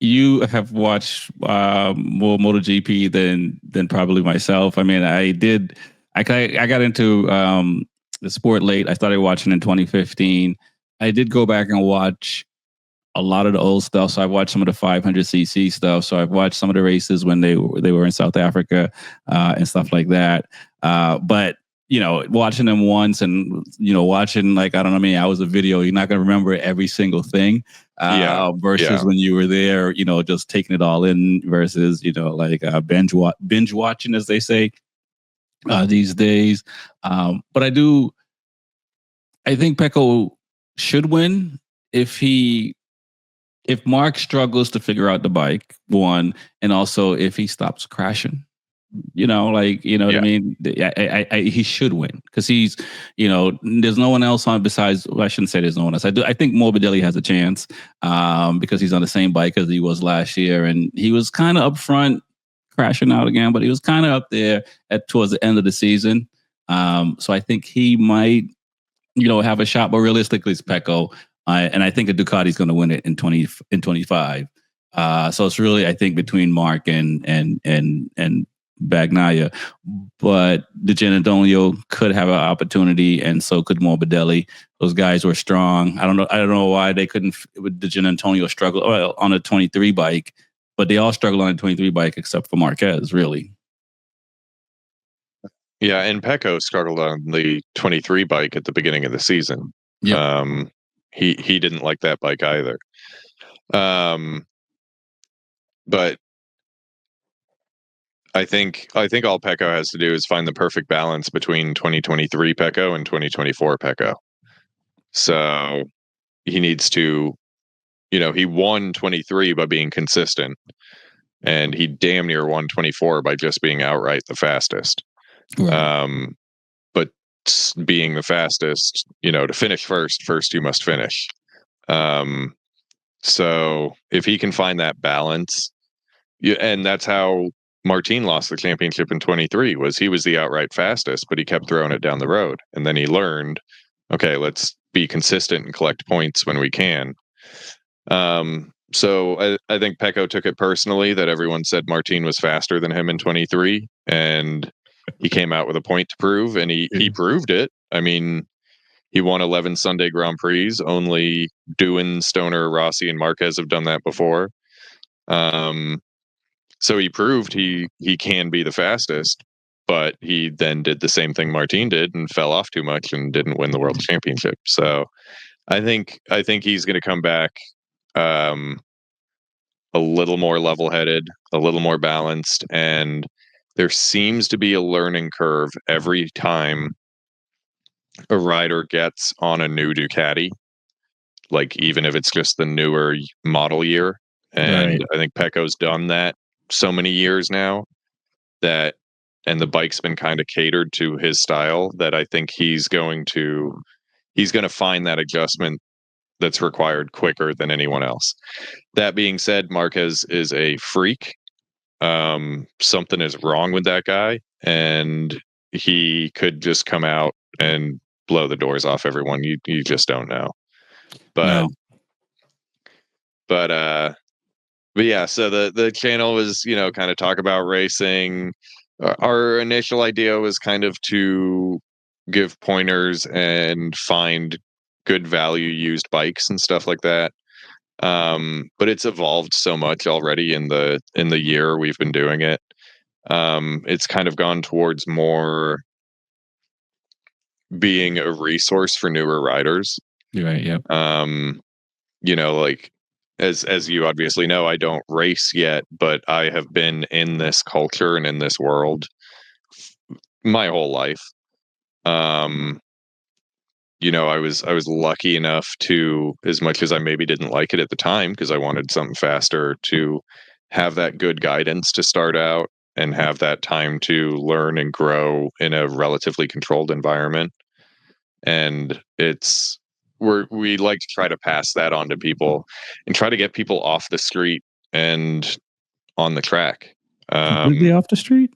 You have watched more MotoGP than probably myself. I mean, I got into the sport late. I started watching in 2015. I did go back and watch a lot of the old stuff. So I've watched some of the 500cc stuff. So I've watched some of the races when they were in South Africa and stuff like that. But watching them once and watching, like, I don't know, I mean, I was a video. You're not going to remember every single thing. Versus when you were there, just taking it all in. Versus like binge watching, as they say these days. But I think Pecco should win if Mark struggles to figure out the bike, one, and also if he stops crashing. What I mean? He should win, because he's, there's no one else on besides. Well, I shouldn't say there's no one else. I think Morbidelli has a chance because he's on the same bike as he was last year, and he was kind of up front, crashing out again, but he was kind of up there towards the end of the season. So I think he might, have a shot, but realistically, it's Pecco. And I think a Ducati's going to win it in 25. So it's really, I think, between Mark and Bagnaia, but Di Giannantonio could have an opportunity, and so could Morbidelli. Those guys were strong. I don't know why they couldn't. With Di Giannantonio struggle on a 23 bike, but they all struggle on a 23 bike except for Marquez, really. Yeah, and Pecco struggled on the 23 bike at the beginning of the season. Yep. He didn't like that bike either. But I think all Pecco has to do is find the perfect balance between 2023 Pecco and 2024 Pecco. So he needs to, he won 23 by being consistent, and he damn near won 24 by just being outright the fastest. Right. But being the fastest, to finish first you must finish. So if he can find that balance, and that's how Martin lost the championship in 23, was he was the outright fastest, but he kept throwing it down the road. And then he learned, okay, let's be consistent and collect points when we can. So I think Pecco took it personally that everyone said Martin was faster than him in 23, and he came out with a point to prove, and he proved it. I mean, he won 11 Sunday Grand Prix. Only Doohan, Stoner, Rossi, and Marquez have done that before. So he proved he can be the fastest, but he then did the same thing Martin did and fell off too much and didn't win the world championship. So I think he's going to come back a little more level-headed, a little more balanced, and there seems to be a learning curve every time a rider gets on a new Ducati, like even if it's just the newer model year. And Right. I think Pecco's done that so many years now that, and the bike's been kind of catered to his style, that I think he's going to find that adjustment that's required quicker than anyone else. That being said, Marquez is a freak. Something is wrong with that guy, and he could just come out and blow the doors off everyone. You just don't know. But No. but yeah, so the channel was, kind of talk about racing. Our initial idea was kind of to give pointers and find good value used bikes and stuff like that. But it's evolved so much already in the year we've been doing it. It's kind of gone towards more being a resource for newer riders. You're right. Yep. Like as you obviously know, I don't race yet, but I have been in this culture and in this world my whole life. I was lucky enough to, as much as I maybe didn't like it at the time because I wanted something faster, to have that good guidance to start out and have that time to learn and grow in a relatively controlled environment. And we like to try to pass that on to people and try to get people off the street and on the track. Completely off the street?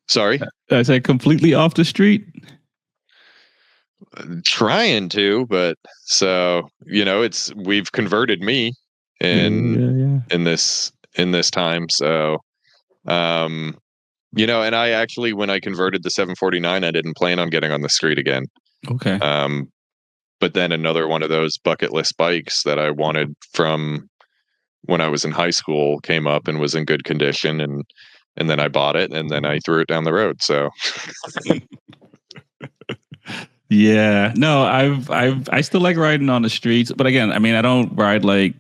Sorry? I said completely off the street? Trying to, but so, we've converted me in this time. So, and I actually, when I converted the 749, I didn't plan on getting on the street again. Okay. But then another one of those bucket list bikes that I wanted from when I was in high school came up and was in good condition, and then I bought it and then I threw it down the road. So yeah, no, I still like riding on the streets, but again, I mean, I don't ride like,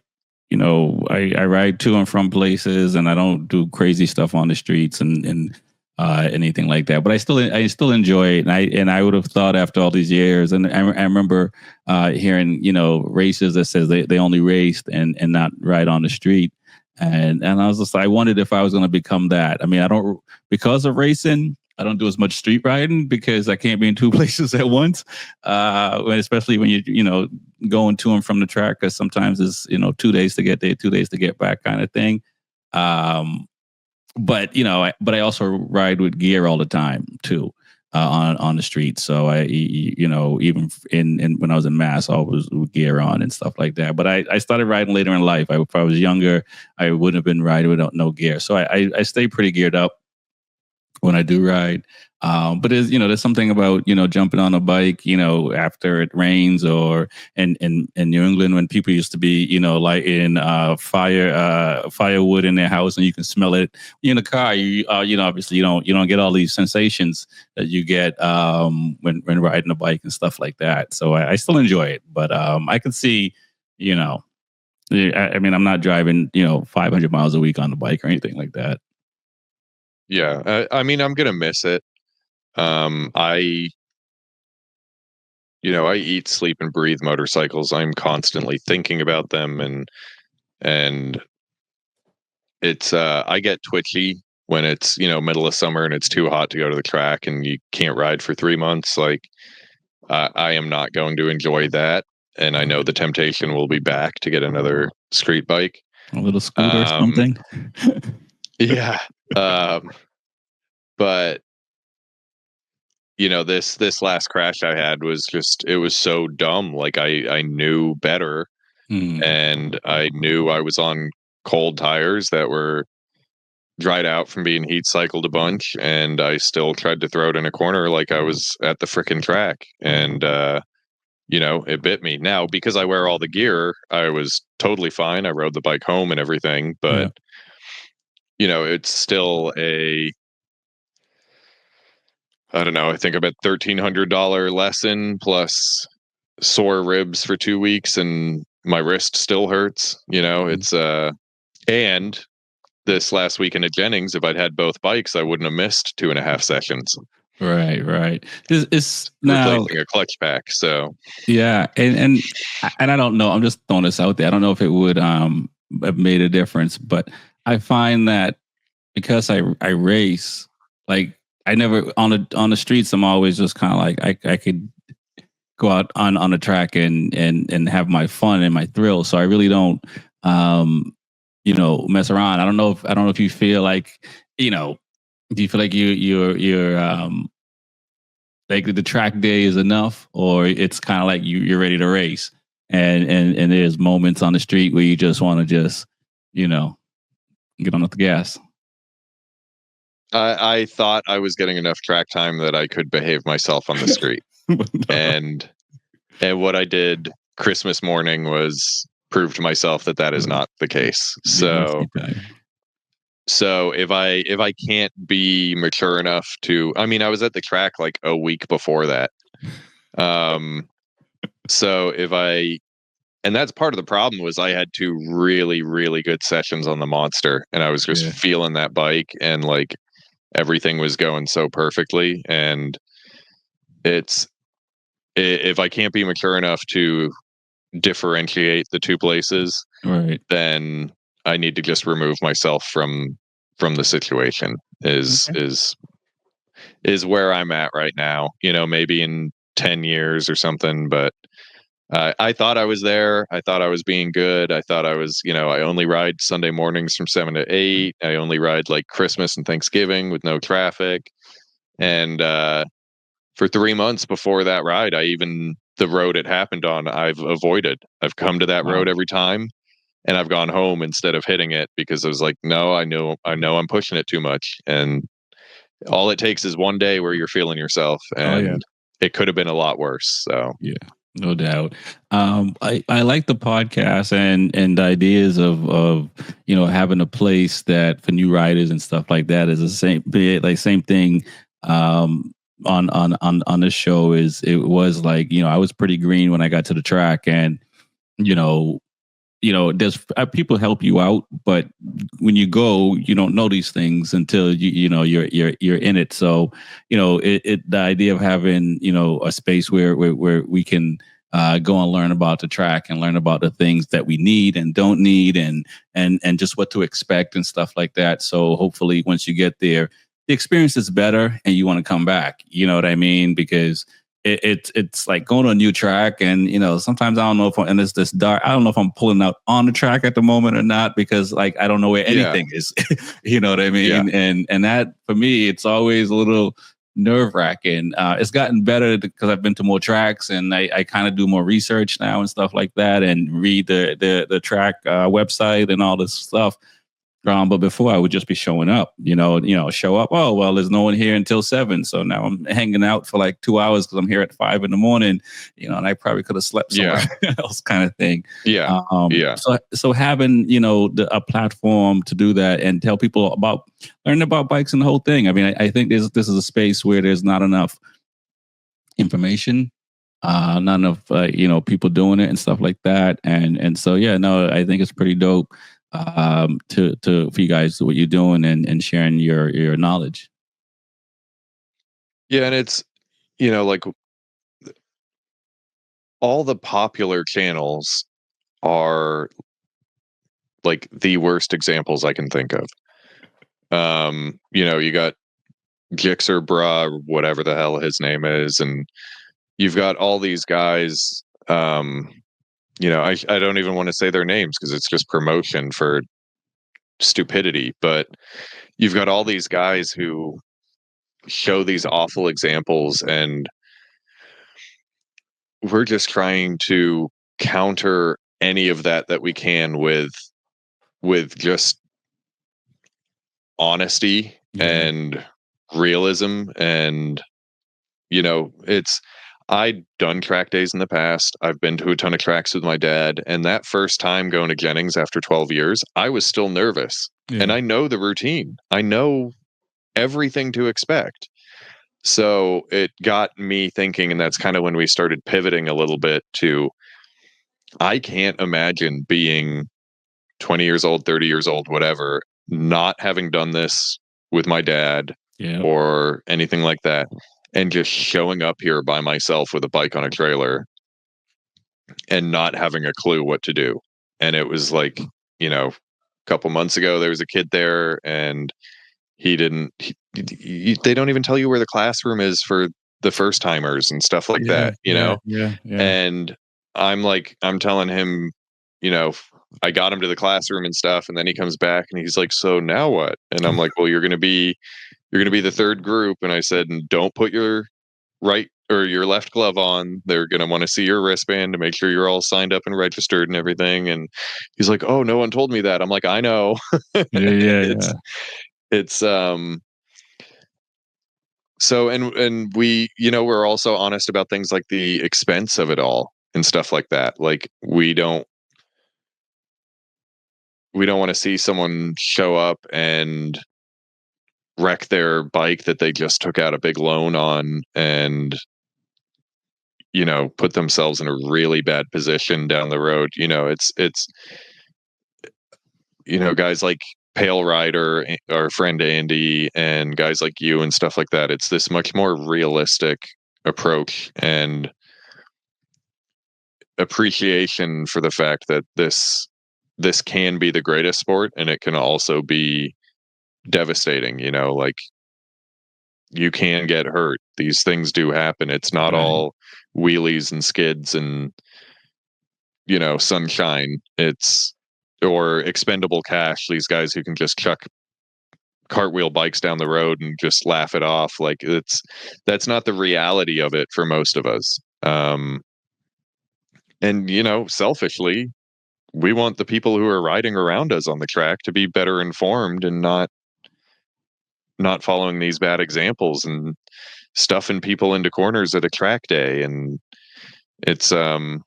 I ride to and from places, and I don't do crazy stuff on the streets and anything like that. But I still enjoy it, and I would have thought after all these years, and I remember hearing races that says they only raced and not ride on the street, and I was just, I wondered if I was going to become that. I mean, I don't, because of racing, I don't do as much street riding because I can't be in two places at once. Especially when you going to and from the track, because sometimes it's 2 days to get there, 2 days to get back, kind of thing. But I also ride with gear all the time too, on the street. So I even in when I was in Mass, I was with gear on and stuff like that. But I started riding later in life. If I was younger, I wouldn't have been riding without no gear. So I stay pretty geared up when I do ride. But there's something about, jumping on a bike, after it rains, or in New England when people used to be, lighting firewood in their house and you can smell it. In the car, obviously you don't get all these sensations that you get when riding a bike and stuff like that. So I still enjoy it, but I can see, I mean, I'm not driving, 500 miles a week on the bike or anything like that. Yeah, I mean, I'm gonna miss it. I eat, sleep, and breathe motorcycles. I'm constantly thinking about them, and it's I get twitchy when it's middle of summer and it's too hot to go to the track and you can't ride for 3 months. Like I am not going to enjoy that, and I know the temptation will be back to get another street bike, a little scooter or something. Yeah. But this last crash I had was just, it was so dumb. Like I knew better, and I knew I was on cold tires that were dried out from being heat cycled a bunch, and I still tried to throw it in a corner like I was at the frickin' track. And it bit me. Now, because I wear all the gear, I was totally fine. I rode the bike home and everything, but it's still I don't know, I think about $1,300 lesson plus sore ribs for 2 weeks, and my wrist still hurts. It's and this last weekend at Jennings, if I'd had both bikes, I wouldn't have missed 2.5 sessions. Right. It's now replacing a clutch pack. So yeah, and I don't know. I'm just throwing this out there. I don't know if it would have made a difference, but I find that because I race, like I never on the streets. I'm always just kind of like I could go out on the track and have my fun and my thrill. So I really don't mess around. I don't know if you feel like do you feel like you're like the track day is enough, or it's kind of like you're ready to race, and there's moments on the street where you just want to just get on the gas. I thought I was getting enough track time that I could behave myself on the street. and what I did Christmas morning was prove to myself that is not the case. So if I can't be mature enough to, I mean, I was at the track like a week before that. So and that's part of the problem was I had 2 really, really good sessions on the Monster, and I was just feeling that bike, and like everything was going so perfectly. And if I can't be mature enough to differentiate the 2 places, right, then I need to just remove myself from the situation is where I'm at right now. Maybe in 10 years or something, but I thought I was there. I thought I was being good. I thought I was, I only ride Sunday mornings from 7 to 8. I only ride like Christmas and Thanksgiving with no traffic. And for 3 months before that ride, the road it happened on, I've avoided. I've come to that road every time, and I've gone home instead of hitting it, because I was like, no, I know I'm pushing it too much. And all it takes is one day where you're feeling yourself, and it could have been a lot worse. So yeah, no doubt. I like the podcast and the ideas of having a place that for new riders and stuff like that is the same thing. On this show it was like I was pretty green when I got to the track, and there's people help you out, but when you go, you don't know these things until you're in it. So the idea of having a space where we can go and learn about the track and learn about the things that we need and don't need, and just what to expect and stuff like that. So hopefully once you get there, the experience is better and you want to come back. You know what I mean? Because it's like going to a new track, and sometimes I don't know and it's this dark. I don't know if I'm pulling out on the track at the moment or not, because like I don't know where anything is. You know what I mean? Yeah. And that for me, it's always a little nerve wracking. It's gotten better because I've been to more tracks, and I kind of do more research now and stuff like that, and read the track website and all this stuff. But before I would just be showing up, show up. Oh, well, there's no one here until 7. So now I'm hanging out for like 2 hours because I'm here at 5 in the morning, and I probably could have slept somewhere else, kind of thing. Yeah. So having, a platform to do that and tell people learn about bikes and the whole thing. I mean, I think this is a space where there's not enough information, not enough, people doing it and stuff like that. And so, I think it's pretty dope for you guys, what you're doing and sharing your knowledge. Yeah, and it's like all the popular channels are like the worst examples I can think of. You got Gixxer Bra, whatever the hell his name is, and you've got all these guys. I don't even want to say their names because it's just promotion for stupidity, but you've got all these guys who show these awful examples, and we're just trying to counter any of that we can with just honesty and realism. And it's I'd done track days in the past. I've been to a ton of tracks with my dad. And that first time going to Jennings after 12 years, I was still nervous. Yeah. And I know the routine. I know everything to expect. So it got me thinking, and that's kind of when we started pivoting a little bit to, I can't imagine being 20 years old, 30 years old, whatever, not having done this with my dad or anything like that, and just showing up here by myself with a bike on a trailer and not having a clue what to do. And it was like, a couple months ago, there was a kid there, and they don't even tell you where the classroom is for the first timers and stuff like that, Yeah. And I'm telling him, I got him to the classroom and stuff, and then he comes back and he's like, "So now what?" And I'm like, "Well, you're going to be the third group." And I said, "And don't put your right or your left glove on. They're going to want to see your wristband to make sure you're all signed up and registered and everything." And he's like, "Oh, no one told me that." I'm like, "I know." It's so, and we, we're also honest about things like the expense of it all and stuff like that. Like we don't want to see someone show up and wreck their bike that they just took out a big loan on and put themselves in a really bad position down the road. It's guys like Pale Rider, our friend Andy, and guys like you and stuff like that. It's this much more realistic approach and appreciation for the fact that this can be the greatest sport, and it can also be devastating. Like you can get hurt. These things do happen. It's not all wheelies and skids and sunshine. Or expendable cash, these guys who can just chuck cartwheel bikes down the road and just laugh it off. Like that's not the reality of it for most of us. And selfishly, we want the people who are riding around us on the track to be better informed and not following these bad examples and stuffing people into corners at a track day. And it's so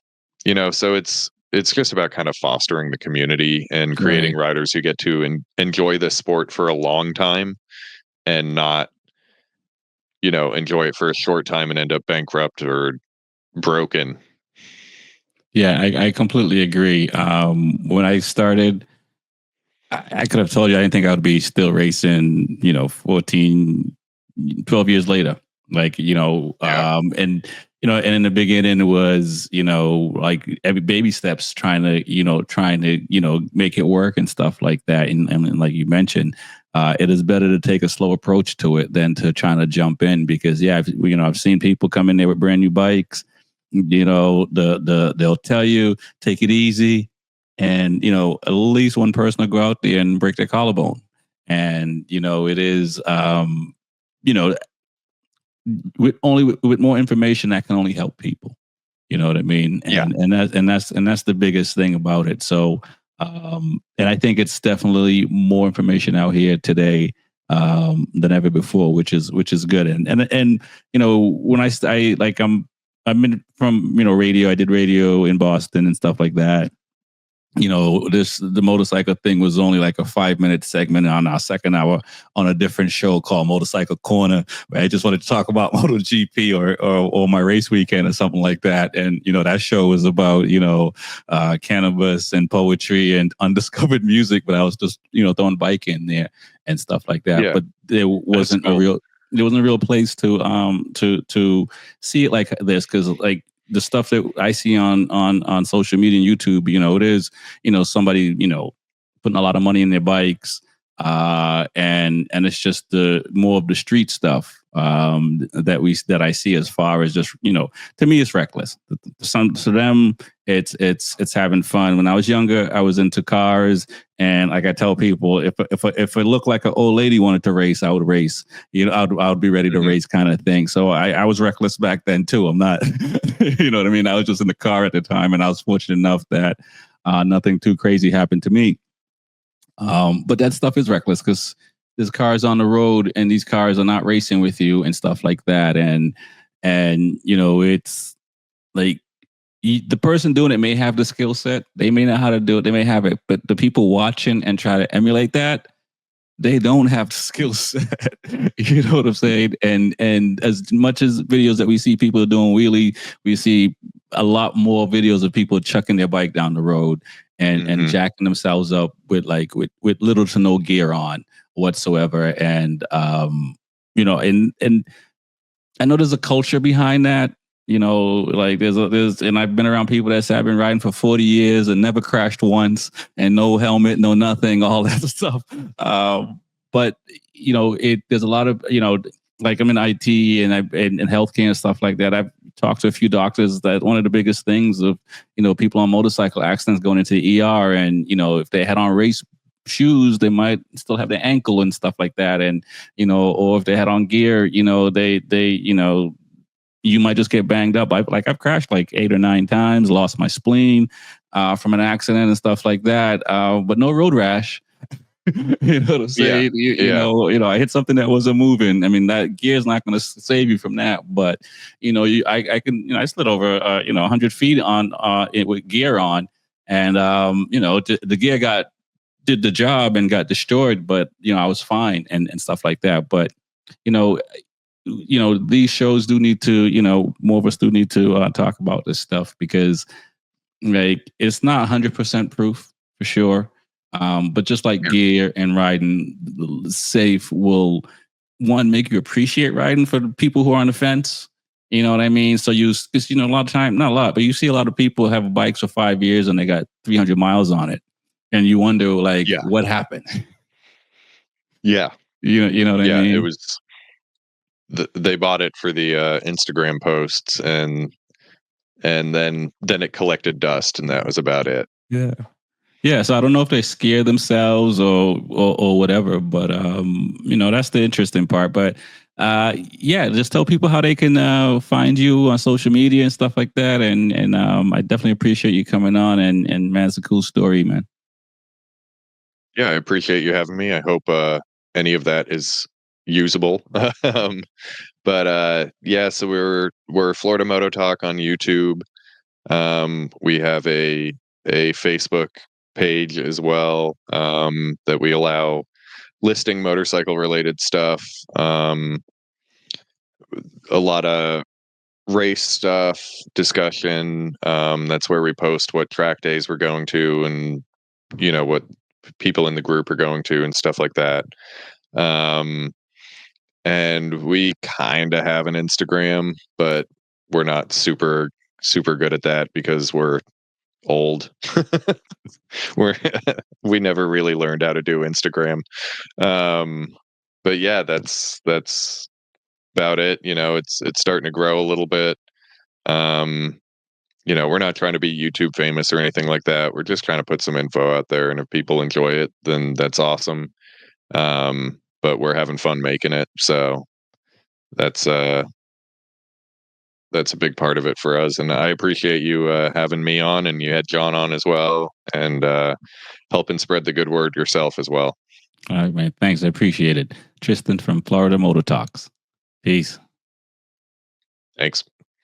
it's just about kind of fostering the community and creating riders who get to enjoy this sport for a long time and not, enjoy it for a short time and end up bankrupt or broken. Yeah, I completely agree. When I started, I could have told you I didn't think I would be still racing, 14, 12 years later. Like, and and in the beginning it was, like every baby steps trying to make it work and stuff like that. And like you mentioned, it is better to take a slow approach to it than to trying to jump in because I've seen people come in there with brand new bikes. They'll tell you take it easy, and at least one person will go out there and break their collarbone. And it is with more information that can only help people. You know what I mean? And that's the biggest thing about it. So and I think it's definitely more information out here today than ever before, which is good. And when I'm in from radio. I did radio in Boston and stuff like that. The motorcycle thing was only like a 5-minute segment on our second hour on a different show called Motorcycle Corner, where I just wanted to talk about MotoGP or my race weekend or something like that. And, that show was about, cannabis and poetry and undiscovered music, but I was just, throwing bike in there and stuff like that. Yeah. But there wasn't a real place to see it like this. 'Cause like, the stuff that I see on social media and YouTube, it is, somebody, putting a lot of money in their bikes, and it's just the more of the street stuff that I see as far as just, to me, it's reckless. To them, it's having fun. When I was younger, I was into cars, and like I tell people, if it looked like an old lady wanted to race, I would race. I would be ready to race, kind of thing. So I was reckless back then too. I'm not, you know what I mean? I was just in the car at the time, and I was fortunate enough that nothing too crazy happened to me. But that stuff is reckless because there's cars on the road, and these cars are not racing with you and stuff like that. And And, it's like the person doing it may have the skill set. They may know how to do it. They may have it. But the people watching and try to emulate that, they don't have the skill set. You know what I'm saying? And as much as videos that we see people doing wheelie, we see a lot more videos of people chucking their bike down the road and jacking themselves up with little to no gear on whatsoever. And and I know there's a culture behind that. Like there's, and I've been around people that say I've been riding for 40 years and never crashed once, and no helmet, no nothing, all that stuff. But there's a lot of, like I'm in IT and in healthcare and stuff like that. I've talked to a few doctors that one of the biggest things of, people on motorcycle accidents going into the ER, and, if they had on race shoes, they might still have their ankle and stuff like that. And, or if they had on gear, you might just get banged up. I've crashed like 8 or 9 times, lost my spleen from an accident and stuff like that. But no road rash. You know what I'm saying? I hit something that wasn't moving. I mean, that gear's not going to save you from that. But I can. I slid over 100 feet on with gear on, and the gear did the job and got destroyed. But I was fine and stuff like that. But these shows do need to, more of us do need to talk about this stuff, because like it's not 100% proof for sure. But just like gear and riding safe will, one, make you appreciate riding for the people who are on the fence. You know what I mean? So because a lot of time, not a lot, but you see a lot of people have bikes for 5 years and they got 300 miles on it. And you wonder what happened? Yeah. You know what I mean? Yeah, it was, they bought it for the Instagram posts, and then it collected dust, and that was about it. Yeah, so I don't know if they scare themselves or whatever, but that's the interesting part. But just tell people how they can find you on social media and stuff like that. And I definitely appreciate you coming on, and man, it's a cool story, man. Yeah, I appreciate you having me. I hope any of that is usable. But so we're Florida Moto Talk on YouTube. We have a Facebook page as well, that we allow listing motorcycle related stuff. A lot of race stuff, discussion. That's where we post what track days we're going to, and what people in the group are going to, and stuff like that. And we kind of have an Instagram, but we're not super good at that because we're old. We never really learned how to do Instagram. But yeah, that's about it. It's starting to grow a little bit. We're not trying to be YouTube famous or anything like that. We're just trying to put some info out there, and if people enjoy it, then that's awesome. But we're having fun making it, so that's a big part of it for us. And I appreciate you having me on, and you had John on as well, and helping spread the good word yourself as well. All right, man. Thanks. I appreciate it. Tristan from Florida Moto Talks. Peace. Thanks.